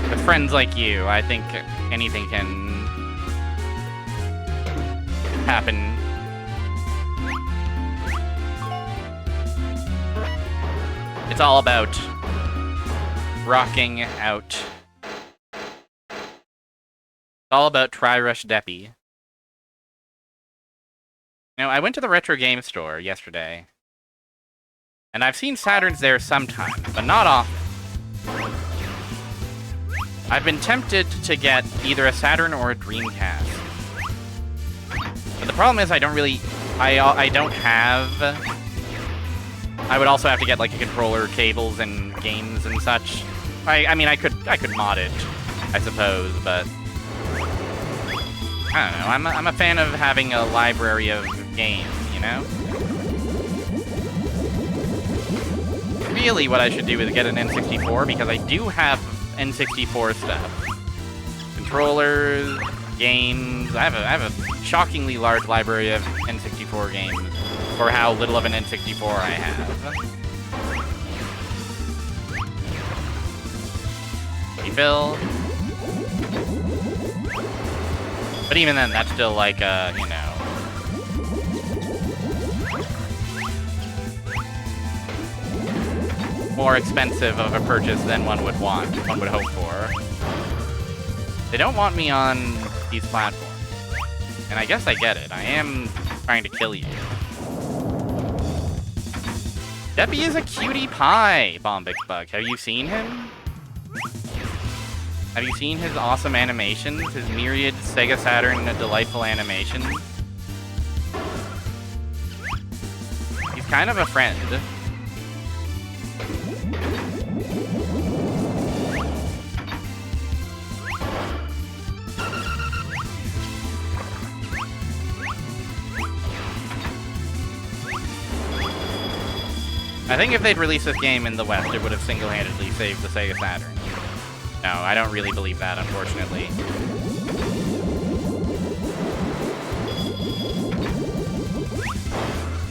With friends like you, I think anything can happen. It's all about rocking out. It's all about tryrush deppy. Now, I went to the retro game store yesterday, and I've seen Saturns there sometimes, but not often. I've been tempted to get either a Saturn or a Dreamcast. But the problem is I don't really... I don't have... I would also have to get, like, a controller, cables, and games and such. I mean, I could mod it, I suppose, but... I don't know, I'm a fan of having a library of games, you know? Really, what I should do is get an N64, because I do have N64 stuff. Controllers, games... I have a shockingly large library of N64 games for how little of an N64 I have. Refill. But even then, that's still like, you know... more expensive of a purchase than one would want, one would hope for. They don't want me on these platforms. And I guess I get it. I am trying to kill you. Deppy is a cutie pie, Bombix Bug. Have you seen him? Have you seen his awesome animations? His myriad Sega Saturn delightful animations? He's kind of a friend. I think if they'd released this game in the West, it would have single-handedly saved the Sega Saturn. No, I don't really believe that, unfortunately.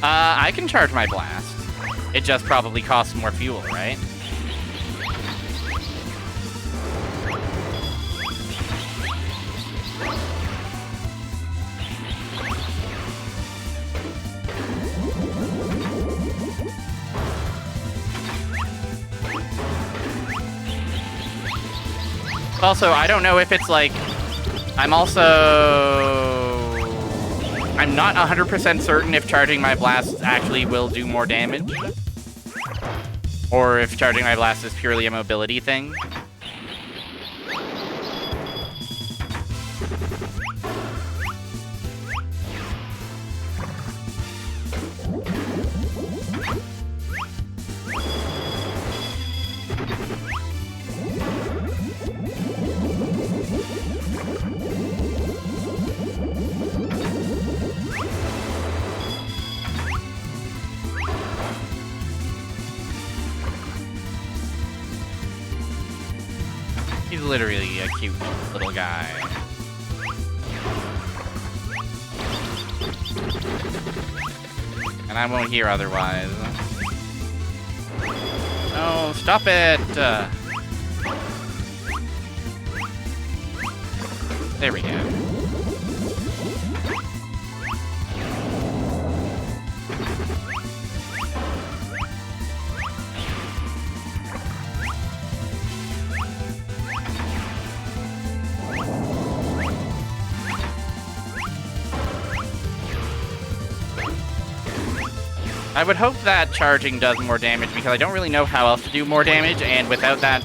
I can charge my blast. It just probably costs more fuel, right? Also, I don't know if it's like... I'm not 100% certain if charging my blast actually will do more damage. Or if charging my blast is purely a mobility thing. He's literally a cute little guy. And I won't hear otherwise. No, stop it! There we go. I would hope that charging does more damage, because I don't really know how else to do more damage, and without that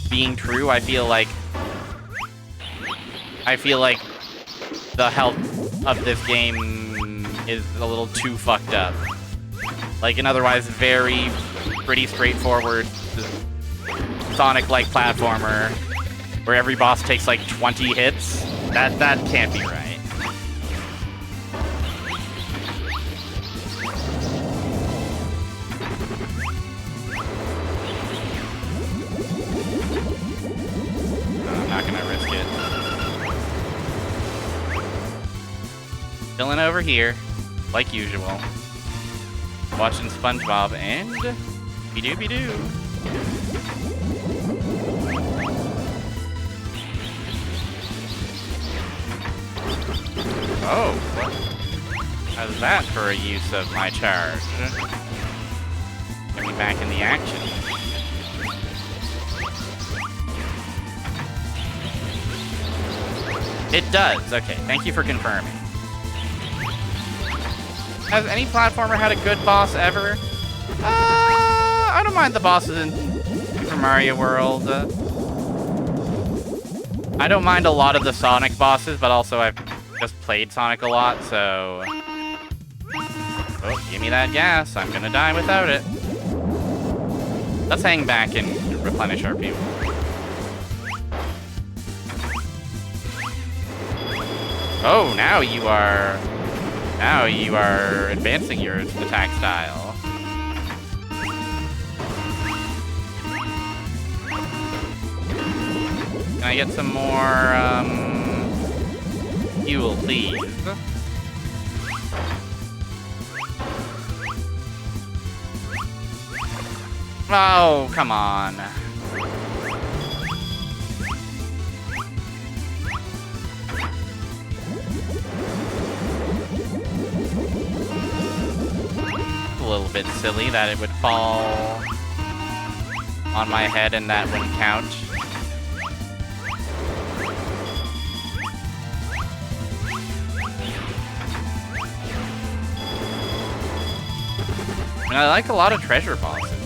being true, I feel like the health of this game is a little too fucked up. Like an otherwise pretty straightforward Sonic-like platformer where every boss takes like 20 hits. That can't be right. I'm not gonna risk it. Chilling over here, like usual. Watching SpongeBob and be-doo-be-doo. Oh, how's that for a use of my charge? Get me back in the action. It does. Okay, thank you for confirming. Has any platformer had a good boss ever? I don't mind the bosses in Super Mario World. I don't mind a lot of the Sonic bosses, but also I've just played Sonic a lot, so... Oh, give me that gas. I'm gonna die without it. Let's hang back and replenish our people. Oh, now you are advancing your attack style. Can I get some more, fuel, please? Oh, come on. A little bit silly that it would fall on my head and that wouldn't count. I mean, I like a lot of treasure bosses.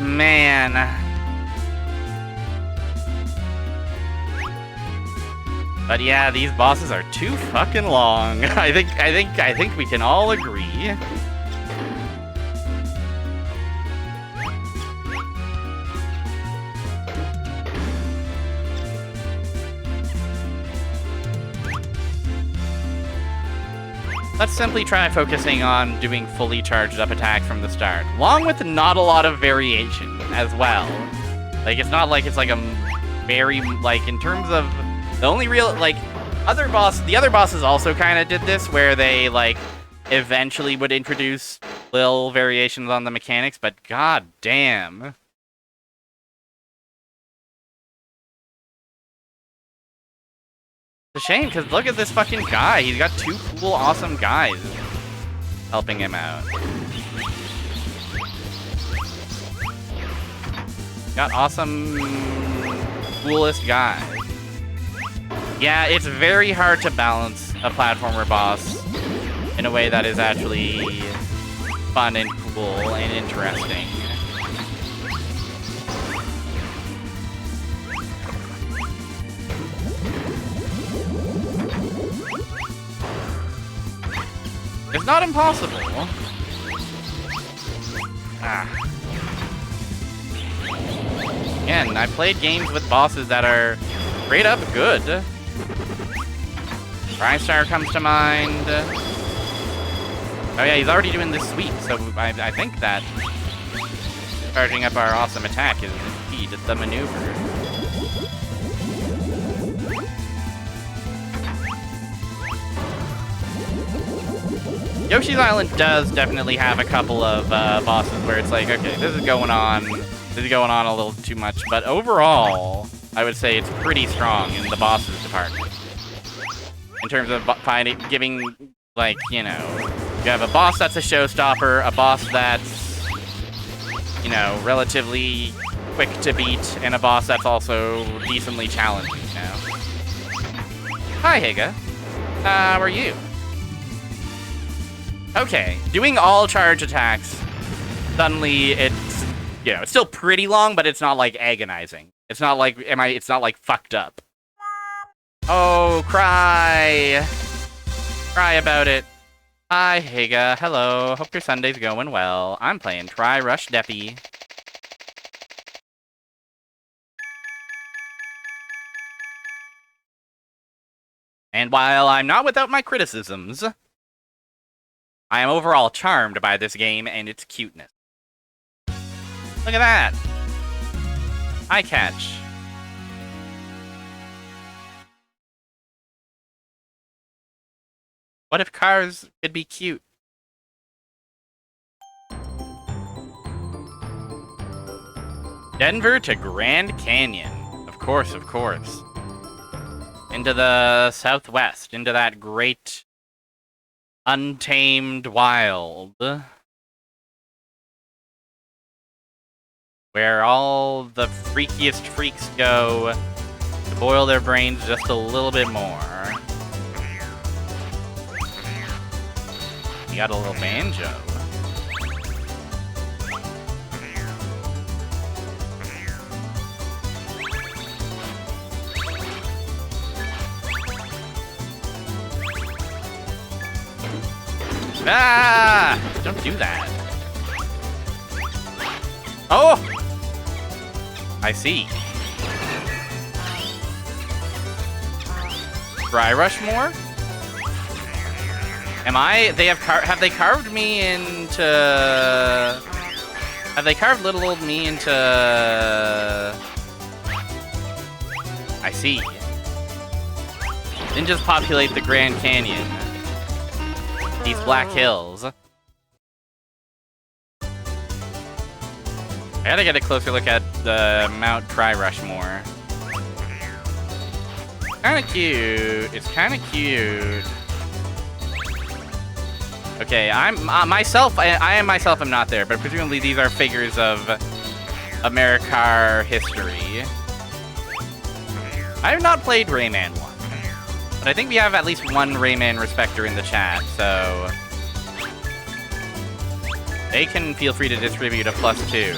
Man. But yeah, these bosses are too fucking long. I think we can all agree. Let's simply try focusing on doing fully charged up attacks from the start, along with not a lot of variation as well. Like, it's not like it's like a very, like, in terms of the only real, like, the other bosses also kind of did this, where they, like, eventually would introduce little variations on the mechanics, but god damn. It's a shame, because look at this fucking guy. He's got two cool, awesome guys helping him out. Got awesome, coolest guys. Yeah, it's very hard to balance a platformer boss in a way that is actually fun and cool and interesting. It's not impossible. Again, I played games with bosses that are straight up good. TriStar comes to mind. Oh yeah, he's already doing this sweep, so I think that charging up our awesome attack is indeed the maneuver. Yoshi's Island does definitely have a couple of bosses where it's like, okay, this is going on a little too much, but overall, I would say it's pretty strong in the bosses department. In terms of giving, like, you know, you have a boss that's a showstopper, a boss that's, you know, relatively quick to beat, and a boss that's also decently challenging, you know? Hi, Higa. How are you? Okay, doing all charge attacks, suddenly it's, it's still pretty long, but it's not like agonizing. It's not like, it's not like fucked up. Oh, cry. Cry about it. Hi, Haga. Hello. Hope your Sunday's going well. I'm playing Tryrush Deppy. And while I'm not without my criticisms, I am overall charmed by this game and its cuteness. Look at that! Eye catch. What if cars could be cute? Denver to Grand Canyon. Of course, of course. Into the southwest, into that great, untamed wild. Where all the freakiest freaks go to boil their brains just a little bit more. You got a little banjo. Ah! Don't do that. Oh! I see. Tryrush more? Am I? Have they carved me into? Have they carved little old me into? I see. Ninjas populate the Grand Canyon. These Black Hills. I gotta get a closer look at the Mount Tryrush more. Kinda cute. It's kinda cute. Okay, I am myself am not there, but presumably these are figures of Americar history. I have not played Rayman 1, but I think we have at least one Rayman respecter in the chat, so they can feel free to distribute a +2.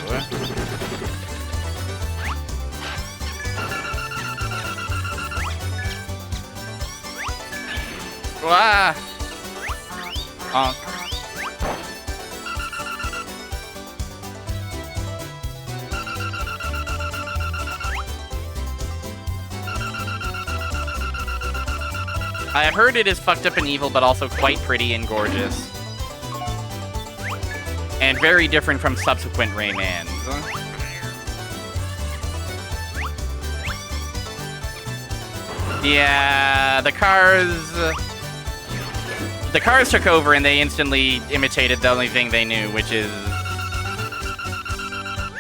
Wah! Honk. I have heard it is fucked up and evil, but also quite pretty and gorgeous. And very different from subsequent Raymans. Yeah, the cars took over and they instantly imitated the only thing they knew, which is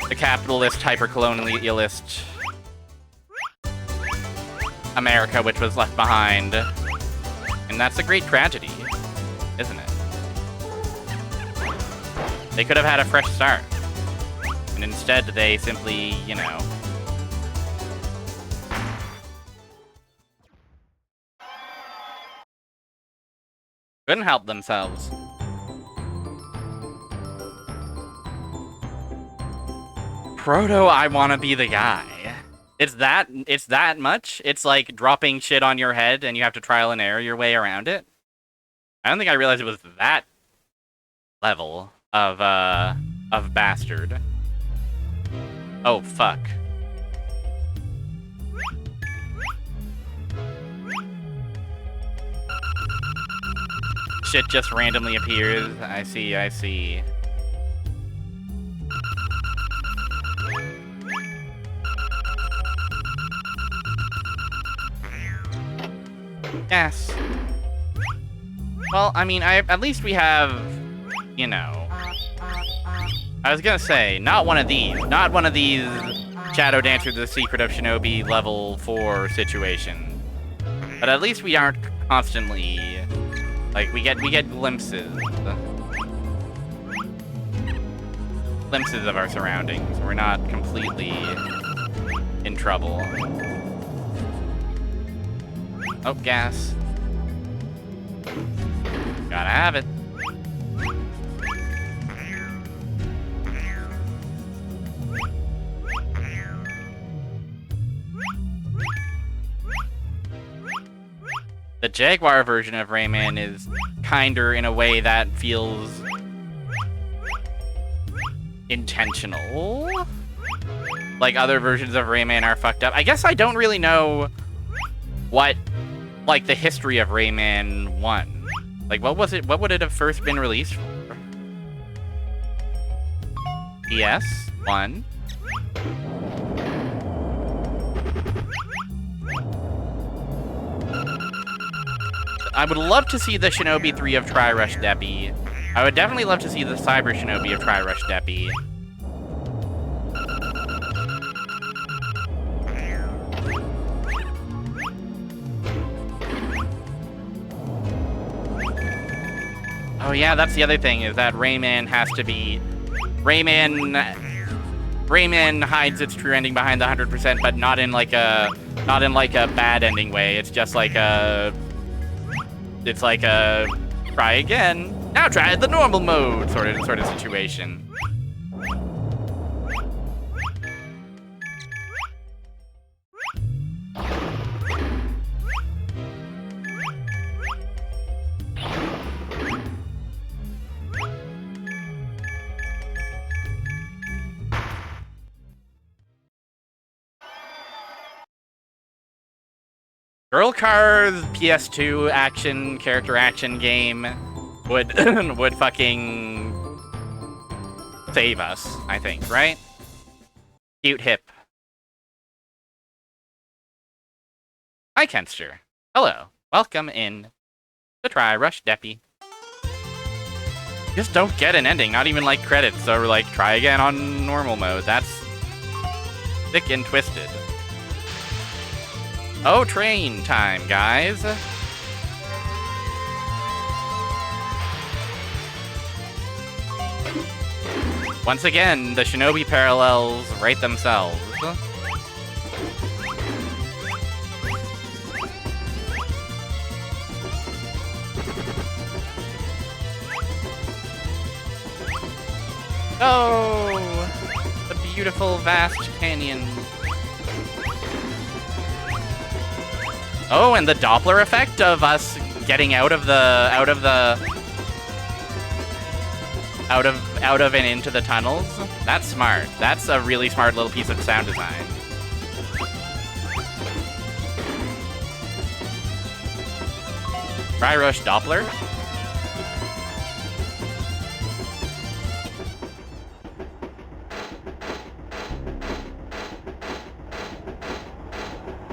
the capitalist, hyper-colonialist America, which was left behind. And that's a great tragedy, isn't it? They could have had a fresh start. And instead, they simply, couldn't help themselves. Proto, I wanna be the guy. It's that much? It's like dropping shit on your head and you have to trial and error your way around it? I don't think I realized it was that level of bastard. Oh, fuck. Shit just randomly appears. I see. Yes. Well, I mean, at least we have, I was gonna say, not one of these Shadow Dancer to the Secret of Shinobi level 4 situation. But at least we aren't constantly, like, we get glimpses. Glimpses of our surroundings. We're not completely in trouble. Oh, gas. Gotta have it. The Jaguar version of Rayman is kinder in a way that feels intentional. Like, other versions of Rayman are fucked up. I guess I don't really know what, like, the history of Rayman 1. Like, what would it have first been released for? PS 1. I would love to see the Shinobi 3 of Tryrush Deppy. I would definitely love to see the Cyber Shinobi of Tryrush Deppy. Oh yeah, that's the other thing, is that Rayman has to be... Rayman hides its true ending behind the 100%, but not in like a bad ending way. It's just like a... It's like a try again. Now try the normal mode sort of situation. Girl Cars PS2 character action game would would fucking save us, I think, right? Cute hip. Hi, Kenster. Hello. Welcome in to Tryrush Deppy. Just don't get an ending, not even like credits, so we're like, try again on normal mode. That's thick and twisted. Oh, train time, guys. Once again, the Shinobi parallels write themselves. Oh, the beautiful vast canyon. Oh, and the Doppler effect of us getting out of and into the tunnels. That's smart. That's a really smart little piece of sound design. Tryrush Doppler.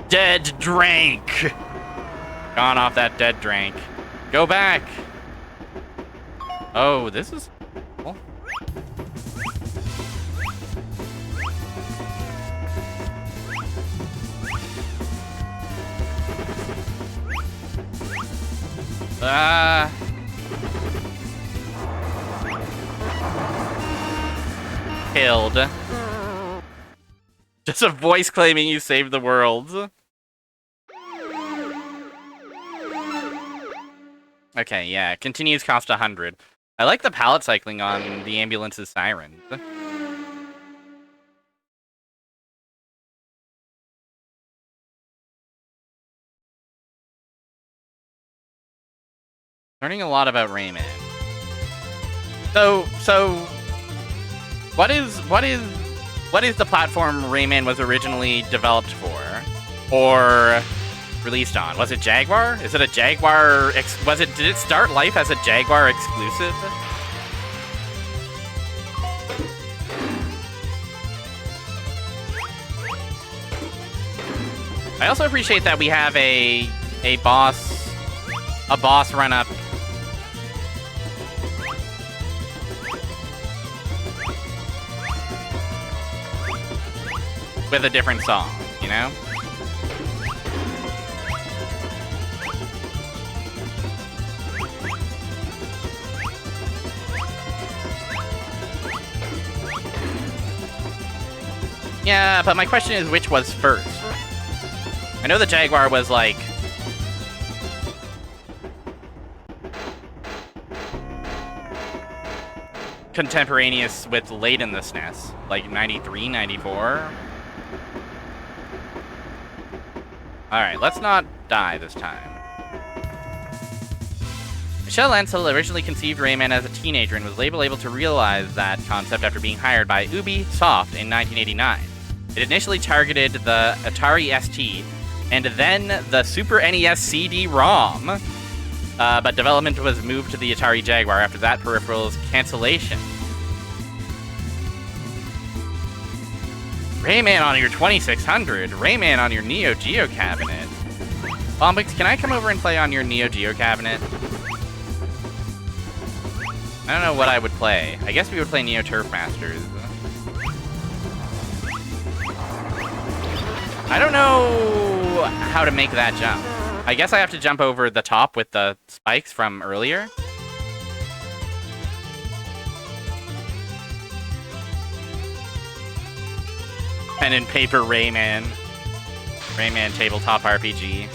Dead drank. Gone off that dead drank. Go back. Oh, this is cool. Killed. Just a voice claiming you saved the world. Okay, yeah. Continues cost 100. I like the pallet cycling on the ambulance's sirens. Learning a lot about Rayman. So what is the platform Rayman was originally developed for? Or released on? Was it Jaguar? Is it a Jaguar did it start life as a Jaguar exclusive? I also appreciate that we have a boss run up with a different song, you know? Yeah, but my question is, which was first? I know the Jaguar was, like... contemporaneous with late in the SNES. Like, 93, 94? Alright, let's not die this time. Michelle Ansel originally conceived Rayman as a teenager and was later able to realize that concept after being hired by Ubisoft in 1989. It initially targeted the Atari ST and then the Super NES CD-ROM, but development was moved to the Atari Jaguar after that peripheral's cancellation. Rayman on your 2600, Rayman on your Neo Geo cabinet. Bombix, can I come over and play on your Neo Geo cabinet? I don't know what I would play. I guess we would play Neo Turf Masters. I don't know how to make that jump. I guess I have to jump over the top with the spikes from earlier. Pen and paper Rayman. Rayman tabletop RPG.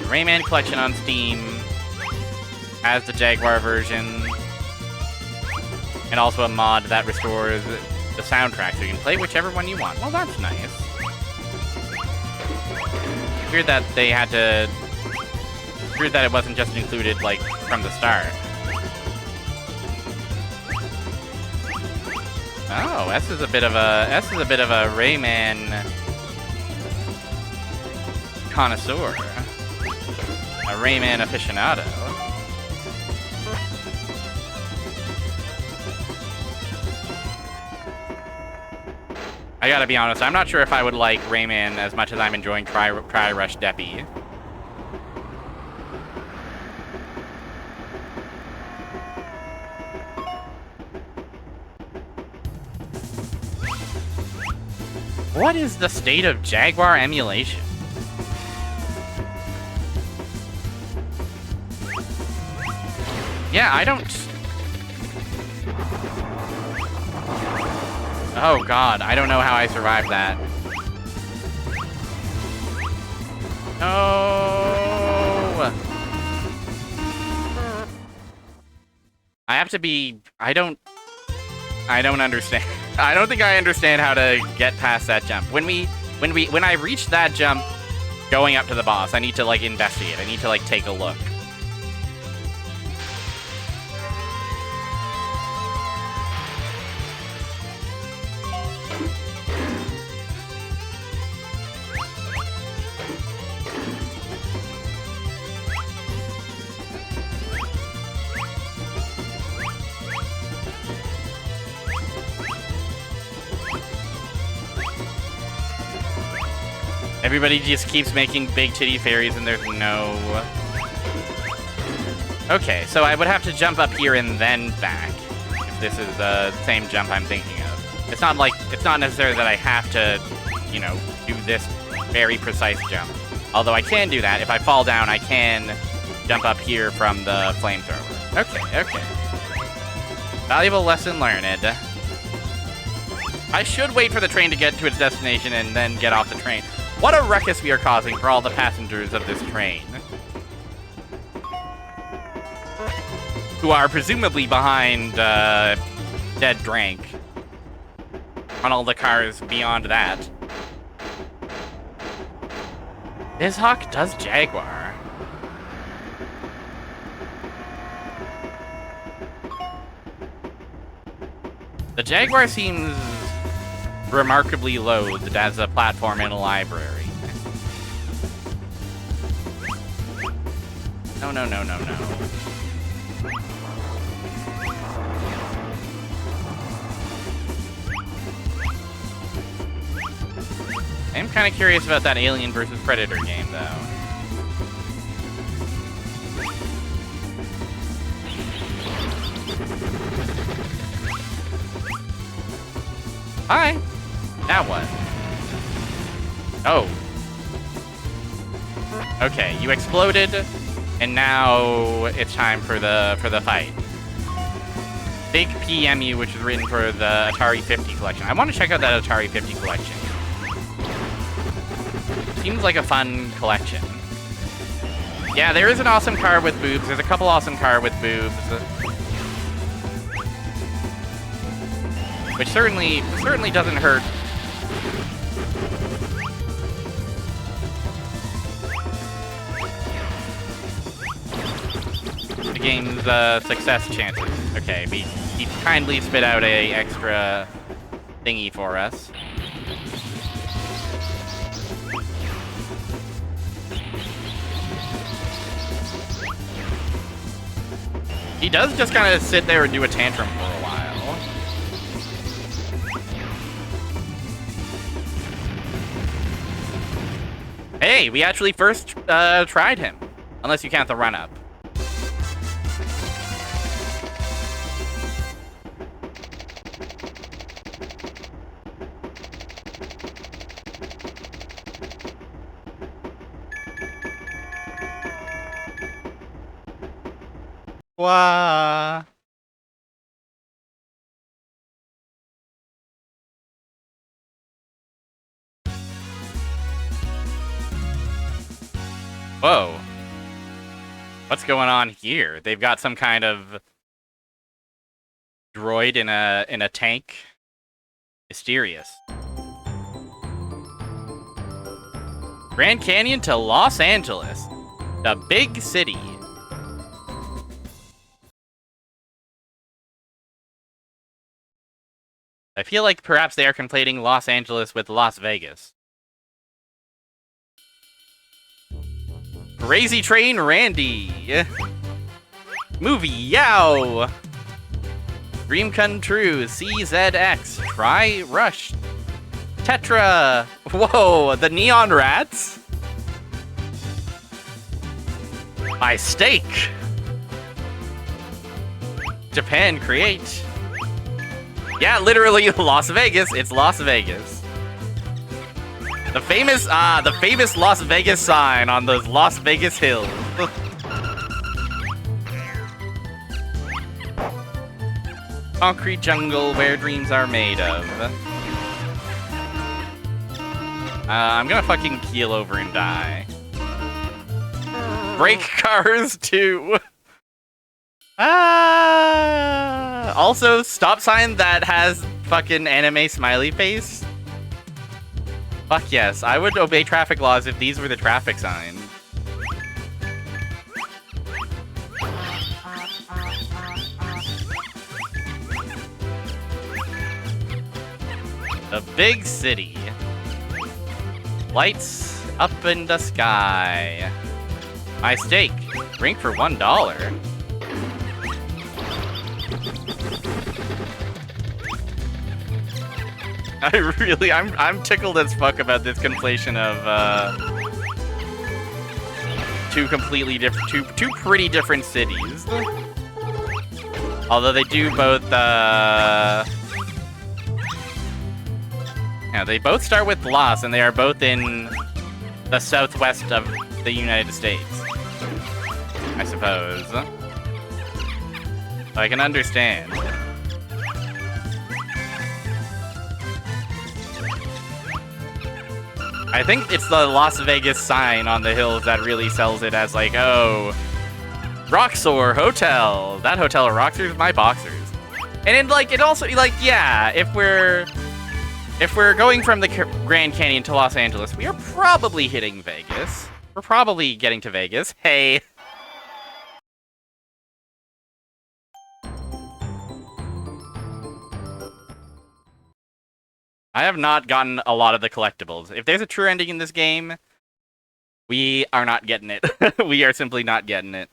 Rayman collection on Steam has the Jaguar version, and also a mod that restores the soundtrack, so you can play whichever one you want. Well, that's nice. Weird that they had to. Weird that it wasn't just included like from the start. Oh, S is a bit of a Rayman connoisseur. A Rayman aficionado. I gotta be honest, I'm not sure if I would like Rayman as much as I'm enjoying tryrush deppy. What is the state of Jaguar emulation? Yeah, I don't... Oh god, I don't know how I survived that. No! I have to be... I don't understand. I don't think I understand how to get past that jump. When I reach that jump going up to the boss, I need to like investigate. I need to like take a look. Everybody just keeps making big titty fairies and there's no... Okay, so I would have to jump up here and then back, if this is the same jump I'm thinking of. It's not necessarily that I have to, you know, do this very precise jump. Although I can do that. If I fall down, I can jump up here from the flamethrower. Okay, okay. Valuable lesson learned. I should wait for the train to get to its destination and then get off the train. What a ruckus we are causing for all the passengers of this train. Who are presumably behind Dead Drank. On all the cars beyond that. Bizhawk does Jaguar. The Jaguar seems remarkably loathed as a platform in a library. No, no, no, no, no. I'm kind of curious about that Alien vs. Predator game, though. Hi. Now what? Oh. Okay, you exploded, and now it's time for the fight. Big PMU, which is written for the Atari 50 collection. I want to check out that Atari 50 collection. Seems like a fun collection. Yeah, there is an awesome car with boobs. There's a couple awesome car with boobs. which certainly doesn't hurt. The game's success chances. Okay, he kindly spit out a extra thingy for us. He does just kind of sit there and do a tantrum for a while. Hey, we actually first tried him. Unless you count the run-up. Wah. Whoa. What's going on here? They've got some kind of droid in a tank. Mysterious. Grand Canyon to Los Angeles, the big city. I feel like perhaps they are conflating Los Angeles with Las Vegas. Crazy Train Randy. Movie Yow. Dream Come True CZX. Tryrush. Tetra. Whoa, the Neon Rats. My Steak. Japan Create. Yeah, literally Las Vegas. It's Las Vegas. The famous Las Vegas sign on those Las Vegas hills. Concrete jungle where dreams are made of. I'm gonna fucking keel over and die. Break cars too. Also, stop sign that has fucking anime smiley face. Fuck yes, I would obey traffic laws if these were the traffic signs. The big city. Lights up in the sky. My Steak. Drink for $1. I'm tickled as fuck about this conflation of two completely different, two pretty different cities. Although they do both, yeah, they both start with Los, and they are both in the southwest of the United States, I suppose. I can understand. I think it's the Las Vegas sign on the hills that really sells it as like, oh, Roxor Hotel. That hotel at Roxor's my boxers. And it, like, it also, like, yeah, if we're going from the Grand Canyon to Los Angeles, we are probably hitting Vegas. We're probably getting to Vegas. Hey. I have not gotten a lot of the collectibles. If there's a true ending in this game, we are not getting it. We are simply not getting it.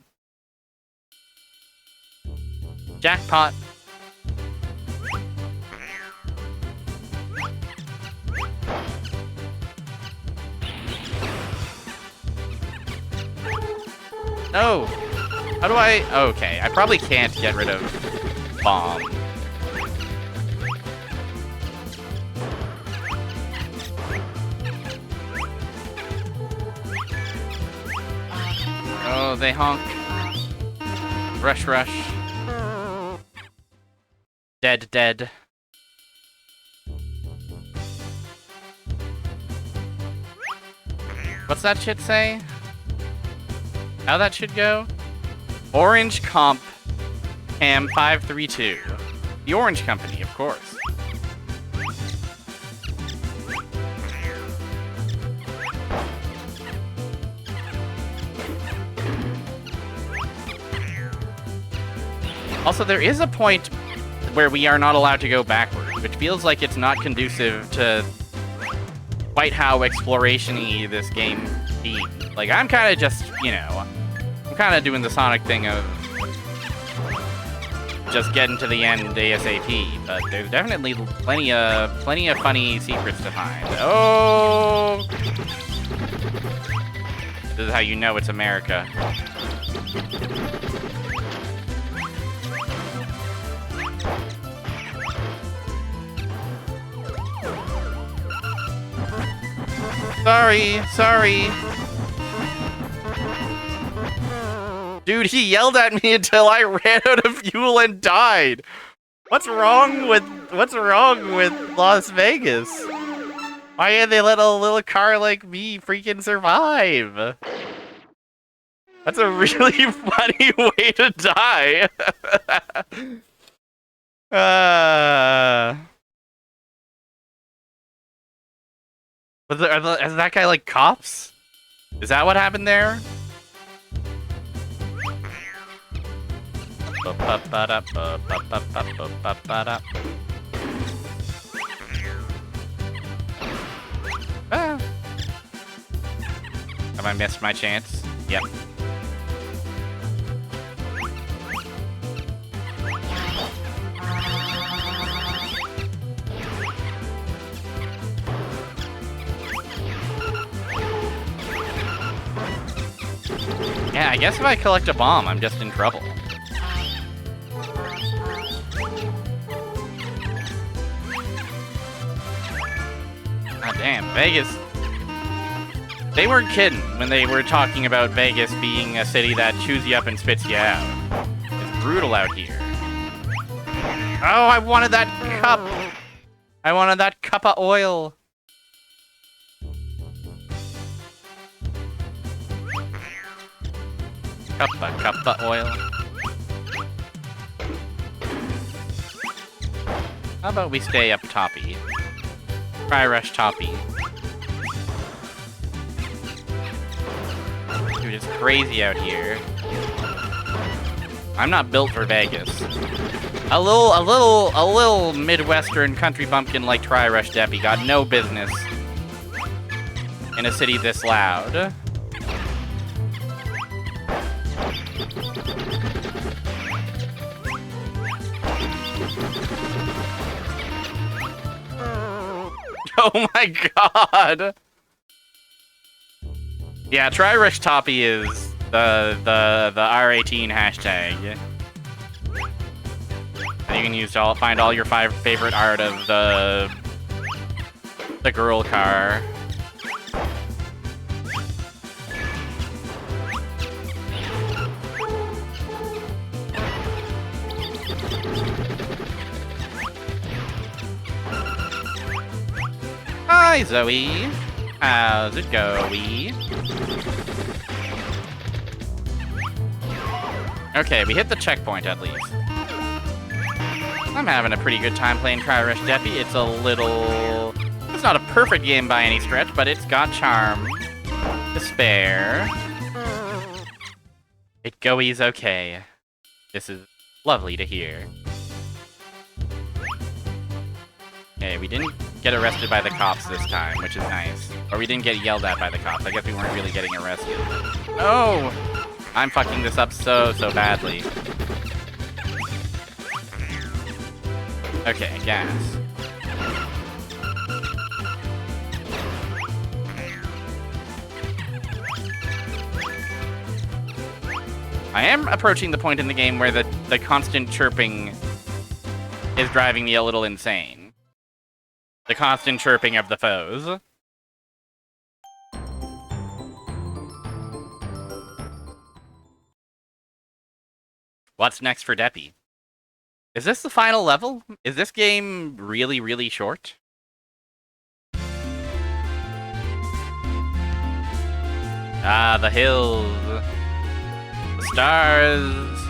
Jackpot. No. How do I... Okay, I probably can't get rid of bomb. Oh, they honk. Rush, rush. Dead, dead. What's that shit say? How that should go? Orange Comp Cam 532. The Orange Company, of course. Also, there is a point where we are not allowed to go backward, which feels like it's not conducive to quite how exploration-y this game seems. Like, I'm kind of just, you know, I'm kind of doing the Sonic thing of just getting to the end ASAP, but there's definitely plenty of funny secrets to find. Oh! This is how you know it's America. Sorry. Dude, he yelled at me until I ran out of fuel and died. What's wrong with Las Vegas? Why can't they let a little car like me freaking survive? That's a really funny way to die. Is that guy like cops? Is that what happened there? Ah. Have I missed my chance? Yep. Yeah, I guess if I collect a bomb, I'm just in trouble. God damn, Vegas. They weren't kidding when they were talking about Vegas being a city that chews you up and spits you out. It's brutal out here. Oh, I wanted that cup! I wanted that cup of oil. Cup of oil. How about we stay up toppy? Tryrush toppy. Dude, it's crazy out here. I'm not built for Vegas. A little Midwestern country bumpkin like Tryrush Deppy got no business in a city this loud. Oh my god! Yeah, Tryrush Toppy is the R18 hashtag. And you can use to find all your favorite art of the girl car. Hi, Zoe. How's it going? Okay, we hit the checkpoint at least. I'm having a pretty good time playing Tryrush Deppy. It's not a perfect game by any stretch, but it's got charm to spare. It goes okay. This is lovely to hear. Okay, we didn't get arrested by the cops this time, which is nice. Or we didn't get yelled at by the cops. I guess we weren't really getting arrested. Oh! I'm fucking this up so badly. Okay, gas. I am approaching the point in the game where the constant chirping is driving me a little insane. The constant chirping of the foes. What's next for Deppy? Is this the final level? Is this game really, really short? Ah, the hills. The stars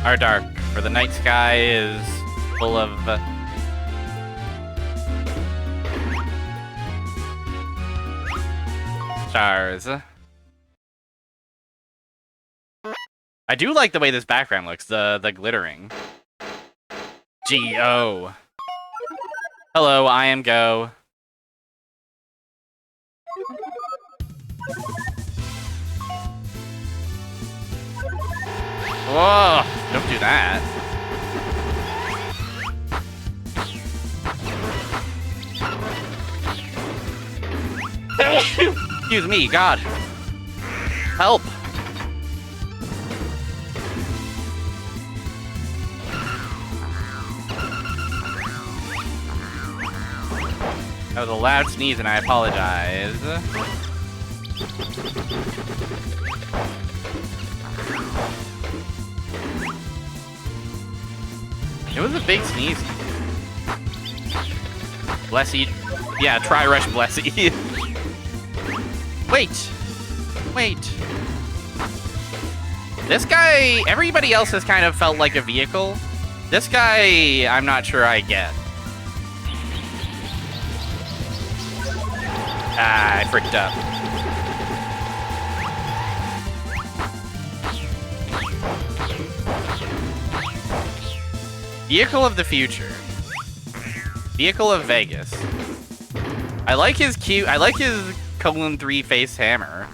are dark, for the night sky is full of stars. I do like the way this background looks, the glittering. G-O. Hello, I am Go. Whoa, don't do that. Excuse me, God. Help. That was a loud sneeze and I apologize. It was a big sneeze. Bless you. Yeah, tryrush bless you. Wait. Wait. This guy, everybody else has kind of felt like a vehicle. This guy, I'm not sure I get. Ah, I fricked up. Vehicle of the future. Vehicle of Vegas. I like his colon 3 face hammer.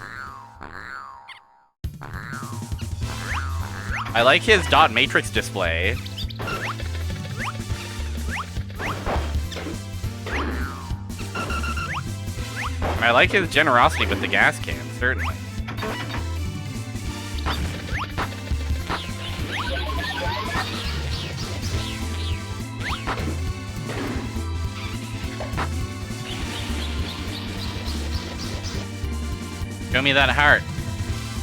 I like his dot matrix display. I like his generosity with the gas can, certainly. Show me that heart.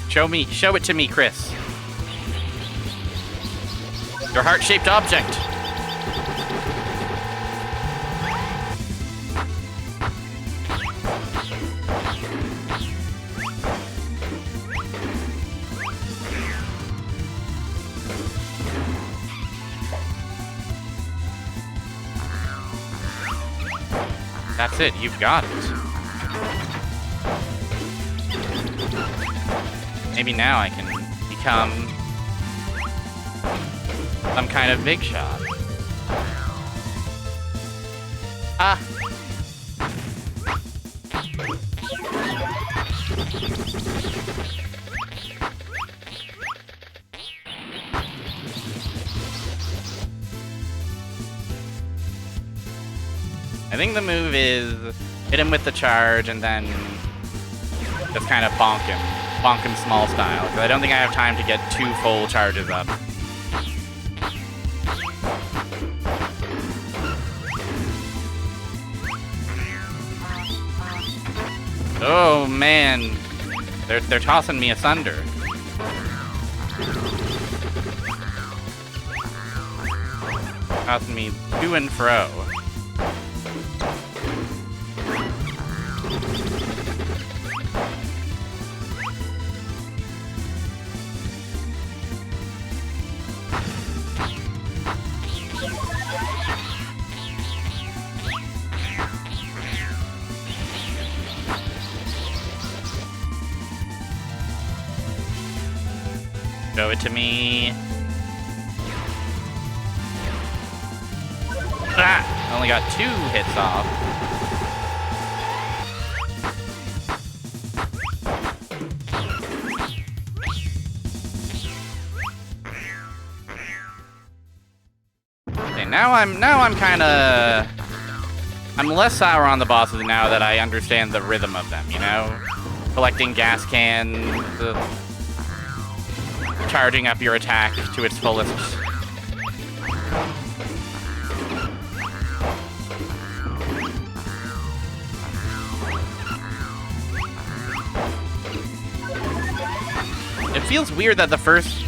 Show it to me, Chris. Your heart-shaped object. That's it, you've got it. Maybe now I can become some kind of big shot. Ah. I think the move is hit him with the charge and then just kind of bonk him. Bonk him small style, because I don't think I have time to get 2 full charges up. Oh man, they're tossing me asunder. Tossing me to and fro. Show it to me. Ah! Only got 2 hits off. Okay, now I'm kinda... I'm less sour on the bosses now that I understand the rhythm of them, you know? Collecting gas cans, charging up your attack to its fullest. It feels weird that the first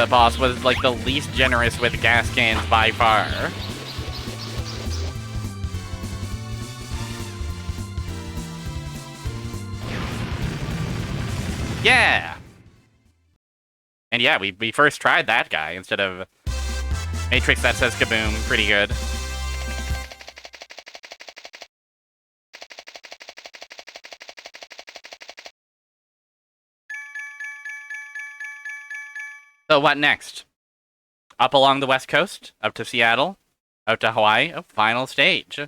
boss was like the least generous with gas cans by far. Yeah! And yeah, we first tried that guy instead of Matrix that says kaboom. Pretty good. So what next? Up along the west coast, up to Seattle, out to Hawaii. Oh, final stage.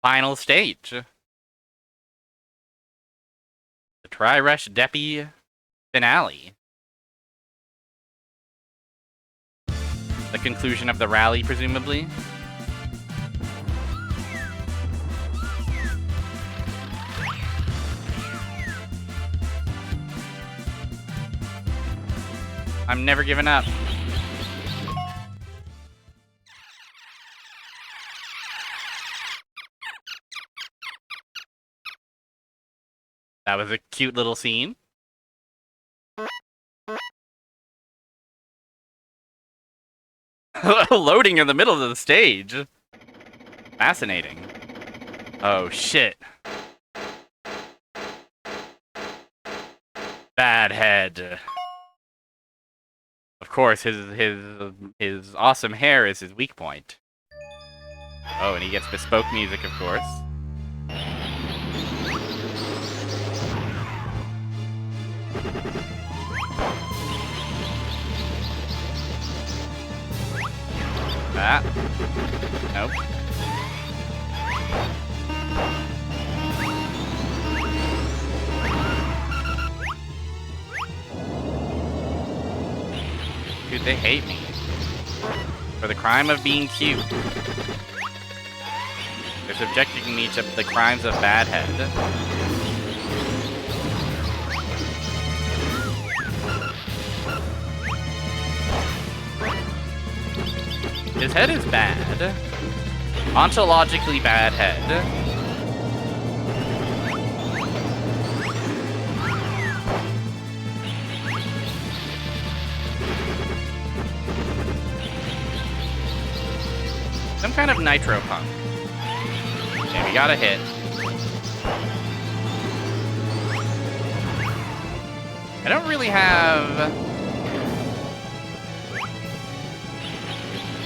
Final stage. The tryrush deppy finale. The conclusion of the rally, presumably. I'm never giving up. That was a cute little scene. Loading in the middle of the stage. Fascinating. Oh shit. Bad head. Of course, his awesome hair is his weak point. Oh, and he gets bespoke music, of course. That. Nope. Dude, they hate me. For the crime of being cute. They're subjecting me to the crimes of bad head. His head is bad. Ontologically bad head. Some kind of nitro punk. Okay, we got a hit. I don't really have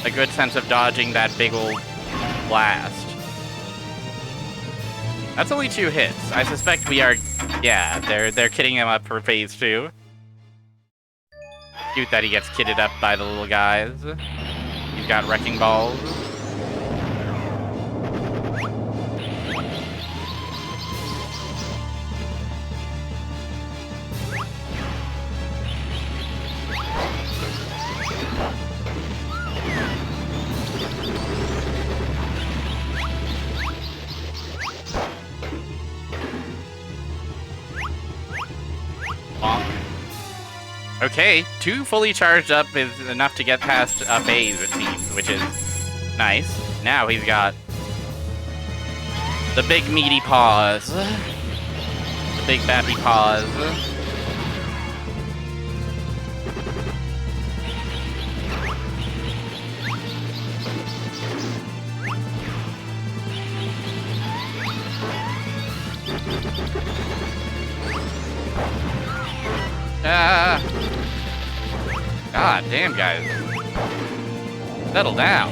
a good sense of dodging that big old blast. That's only 2 hits. I suspect we are, yeah, they're kitting him up for phase 2. Cute that he gets kitted up by the little guys. He's got wrecking balls. Okay, 2 fully charged up is enough to get past a phase, it seems, which is nice. Now he's got the big meaty paws. The big bappy paws. God damn, guys. Settle down.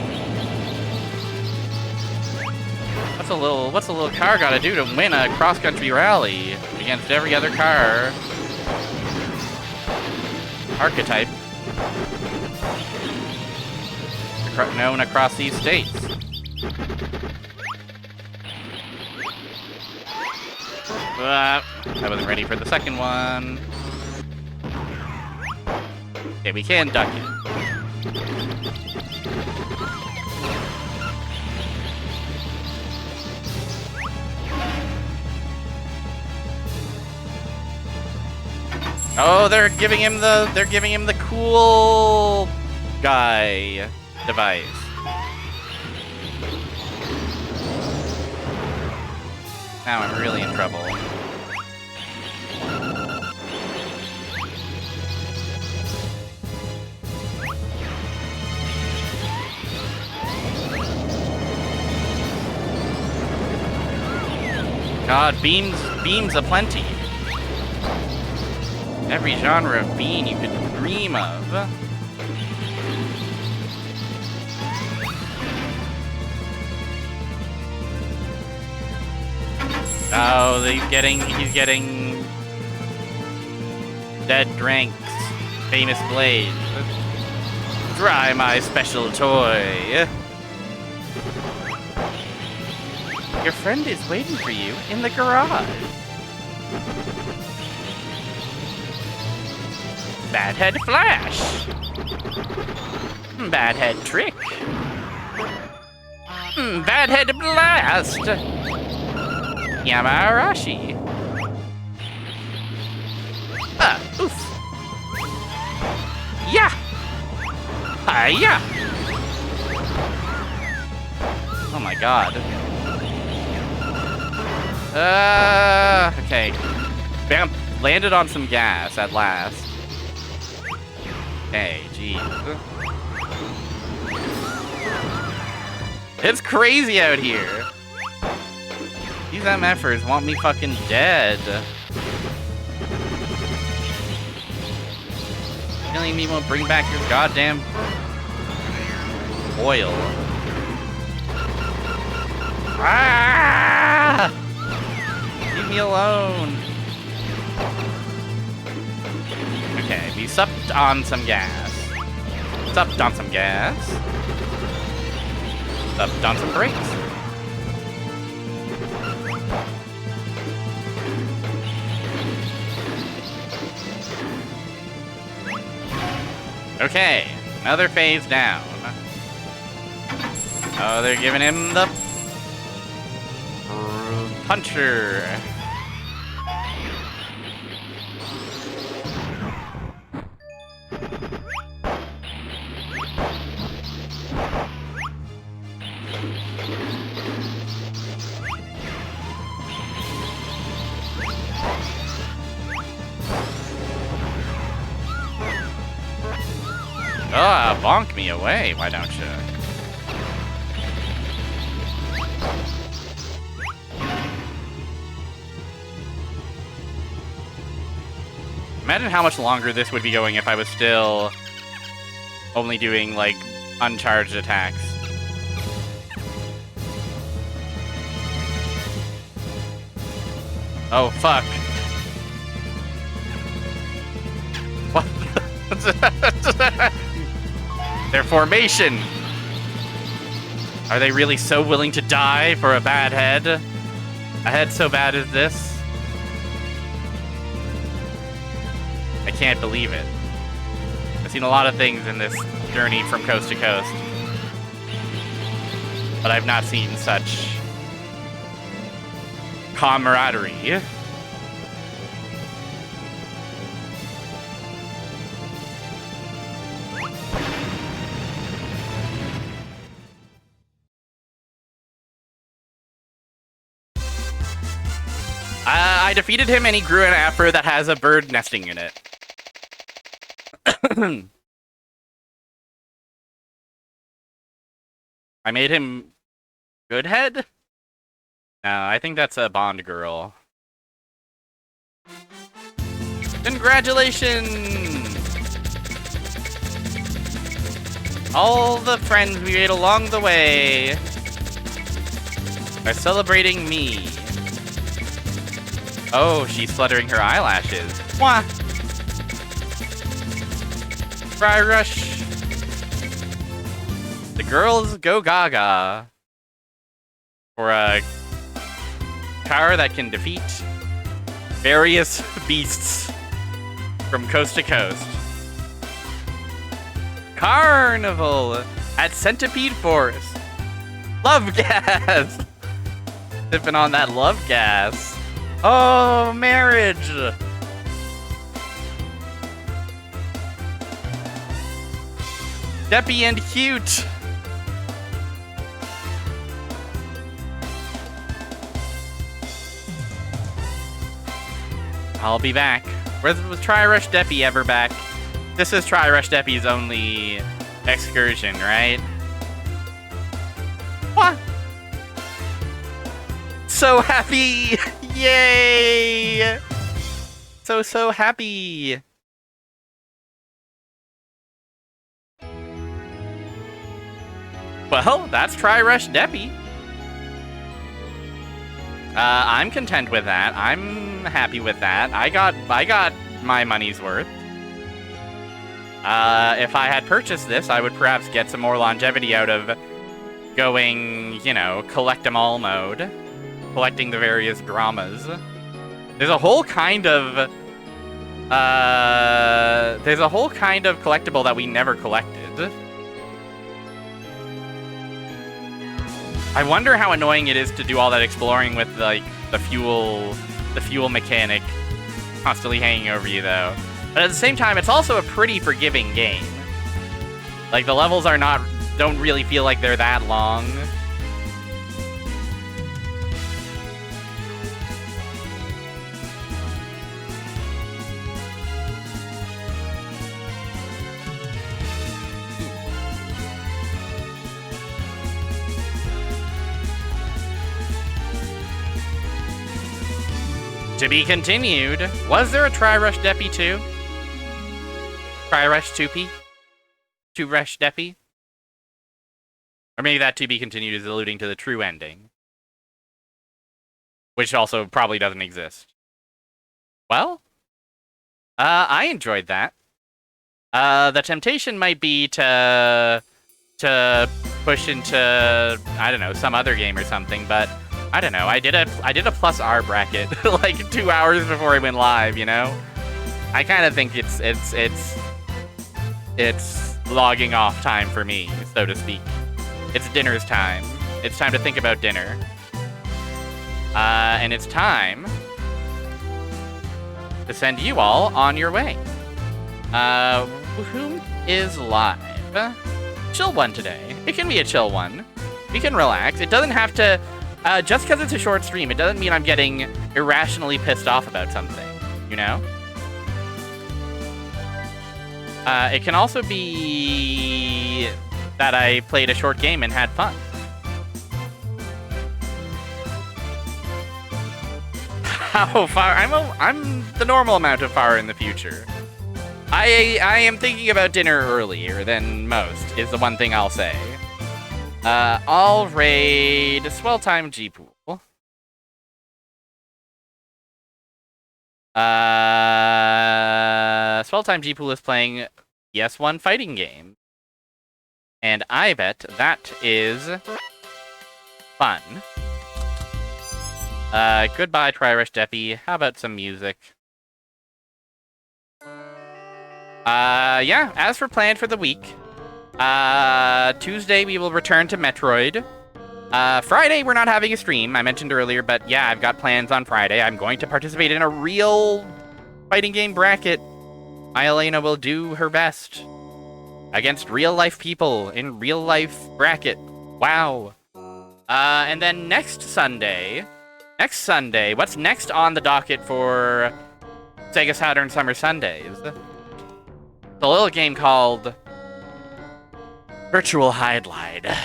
What's a little car gotta do to win a cross-country rally against every other car archetype known across these states? I wasn't ready for the second one. Okay, we can duck it. Oh, they're giving him the cool guy device. Now I'm really in trouble. God, beams aplenty. Every genre of bean you could dream of. Oh, he's getting Dead Drank's famous blade. Try my special toy. Your friend is waiting for you in the garage. Bad Head Flash. Bad Head Trick. Bad Head Blast. Yamarashi. Oof. Yeah. Hiya. Oh my god. Okay. Bam. Landed on some gas at last. Hey, geez. It's crazy out here. These MFers want me fucking dead. Killing me won't bring back your goddamn oil. Ah! Leave me alone. Okay, we supped on some gas. Supped on some gas. Supped on some brakes. Okay, another phase down. Oh, they're giving him the puncher. Oh, bonk me away, why don't you? Imagine how much longer this would be going if I was still only doing, like, uncharged attacks. Oh, fuck. What? Their formation! Are they really so willing to die for a bad head? A head so bad as this? I can't believe it. I've seen a lot of things in this journey from coast to coast, but I've not seen such camaraderie. I defeated him and he grew an afro that has a bird nesting in it. I made him good head? No, I think that's a Bond girl. Congratulations! All the friends we made along the way are celebrating me. Oh, she's fluttering her eyelashes. Mwah! Tryrush. The girls go gaga for a car that can defeat various beasts from coast to coast. Carnival at Centipede Forest. Love gas! Sipping on that love gas. Oh, marriage! Deppy and cute! I'll be back. Was tryrush Deppy ever back? This is tryrush Deppy's only excursion, right? What? So happy! Yay! So happy! Well, that's tryrush Deppy. I'm content with that. I'm happy with that. I got my money's worth. If I had purchased this, I would perhaps get some more longevity out of going, you know, collect 'em all mode, collecting the various dramas. There's a whole kind of collectible that we never collected. I wonder how annoying it is to do all that exploring with like the fuel mechanic constantly hanging over you though. But at the same time, it's also a pretty forgiving game. Like the levels don't really feel like they're that long. To be continued. Was there a tryrush deppy 2? Tryrush 2P? 2rush deppy? Or maybe that to be continued is alluding to the true ending. Which also probably doesn't exist. Well, I enjoyed that. The temptation might be to push into, I don't know, some other game or something, but I don't know. I did a plus R bracket like 2 hours before I went live, you know? I kind of think it's logging off time for me, so to speak. It's dinner's time. It's time to think about dinner. And it's time to send you all on your way. Who is live? Chill one today. It can be a chill one. We can relax. It doesn't have to... just because it's a short stream, it doesn't mean I'm getting irrationally pissed off about something, you know? It can also be that I played a short game and had fun. How far? I'm the normal amount of far in the future. I am thinking about dinner earlier than most, is the one thing I'll say. I'll raid Swell Time G-Pool. Swell Time G-Pool is playing PS1 fighting game. And I bet that is fun. Goodbye, Tryrush Deppy. How about some music? Yeah, as for planned for the week, Tuesday we will return to Metroid. Friday we're not having a stream, I mentioned earlier, but yeah, I've got plans on Friday. I'm going to participate in a real fighting game bracket. My Elena will do her best against real life people in real life bracket. Wow. And then next Sunday, what's next on the docket for Sega Saturn Summer Sundays? The little game called Virtual Hide-Lide.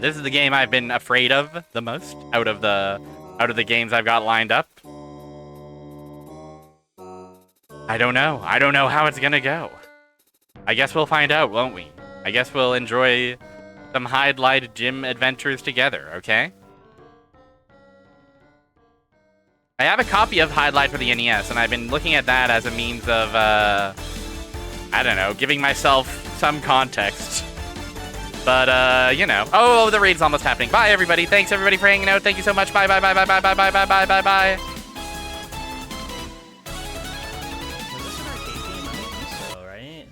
This is the game I've been afraid of the most out of the games I've got lined up. I don't know. I don't know how it's gonna go. I guess we'll find out, won't we? I guess we'll enjoy some Hide-Lide gym adventures together, okay? I have a copy of Hide-Lide for the NES, and I've been looking at that as a means of, I don't know, giving myself some context. But, you know. Oh, the raid's almost happening. Bye, everybody. Thanks, everybody, for hanging out. Thank you so much. Bye, bye, bye, bye, bye, bye, bye, bye, bye, bye, bye. Was this an arcade game? I don't think so, right?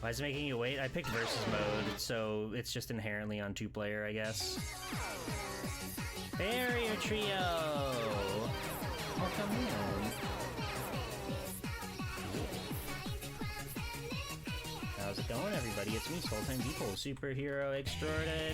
Why is it making you wait? I picked versus mode, so it's just inherently on 2-player, I guess. Barrier Trio! Welcome in. How's it going, everybody? It's me, Full-Time Depot, superhero extraordinaire.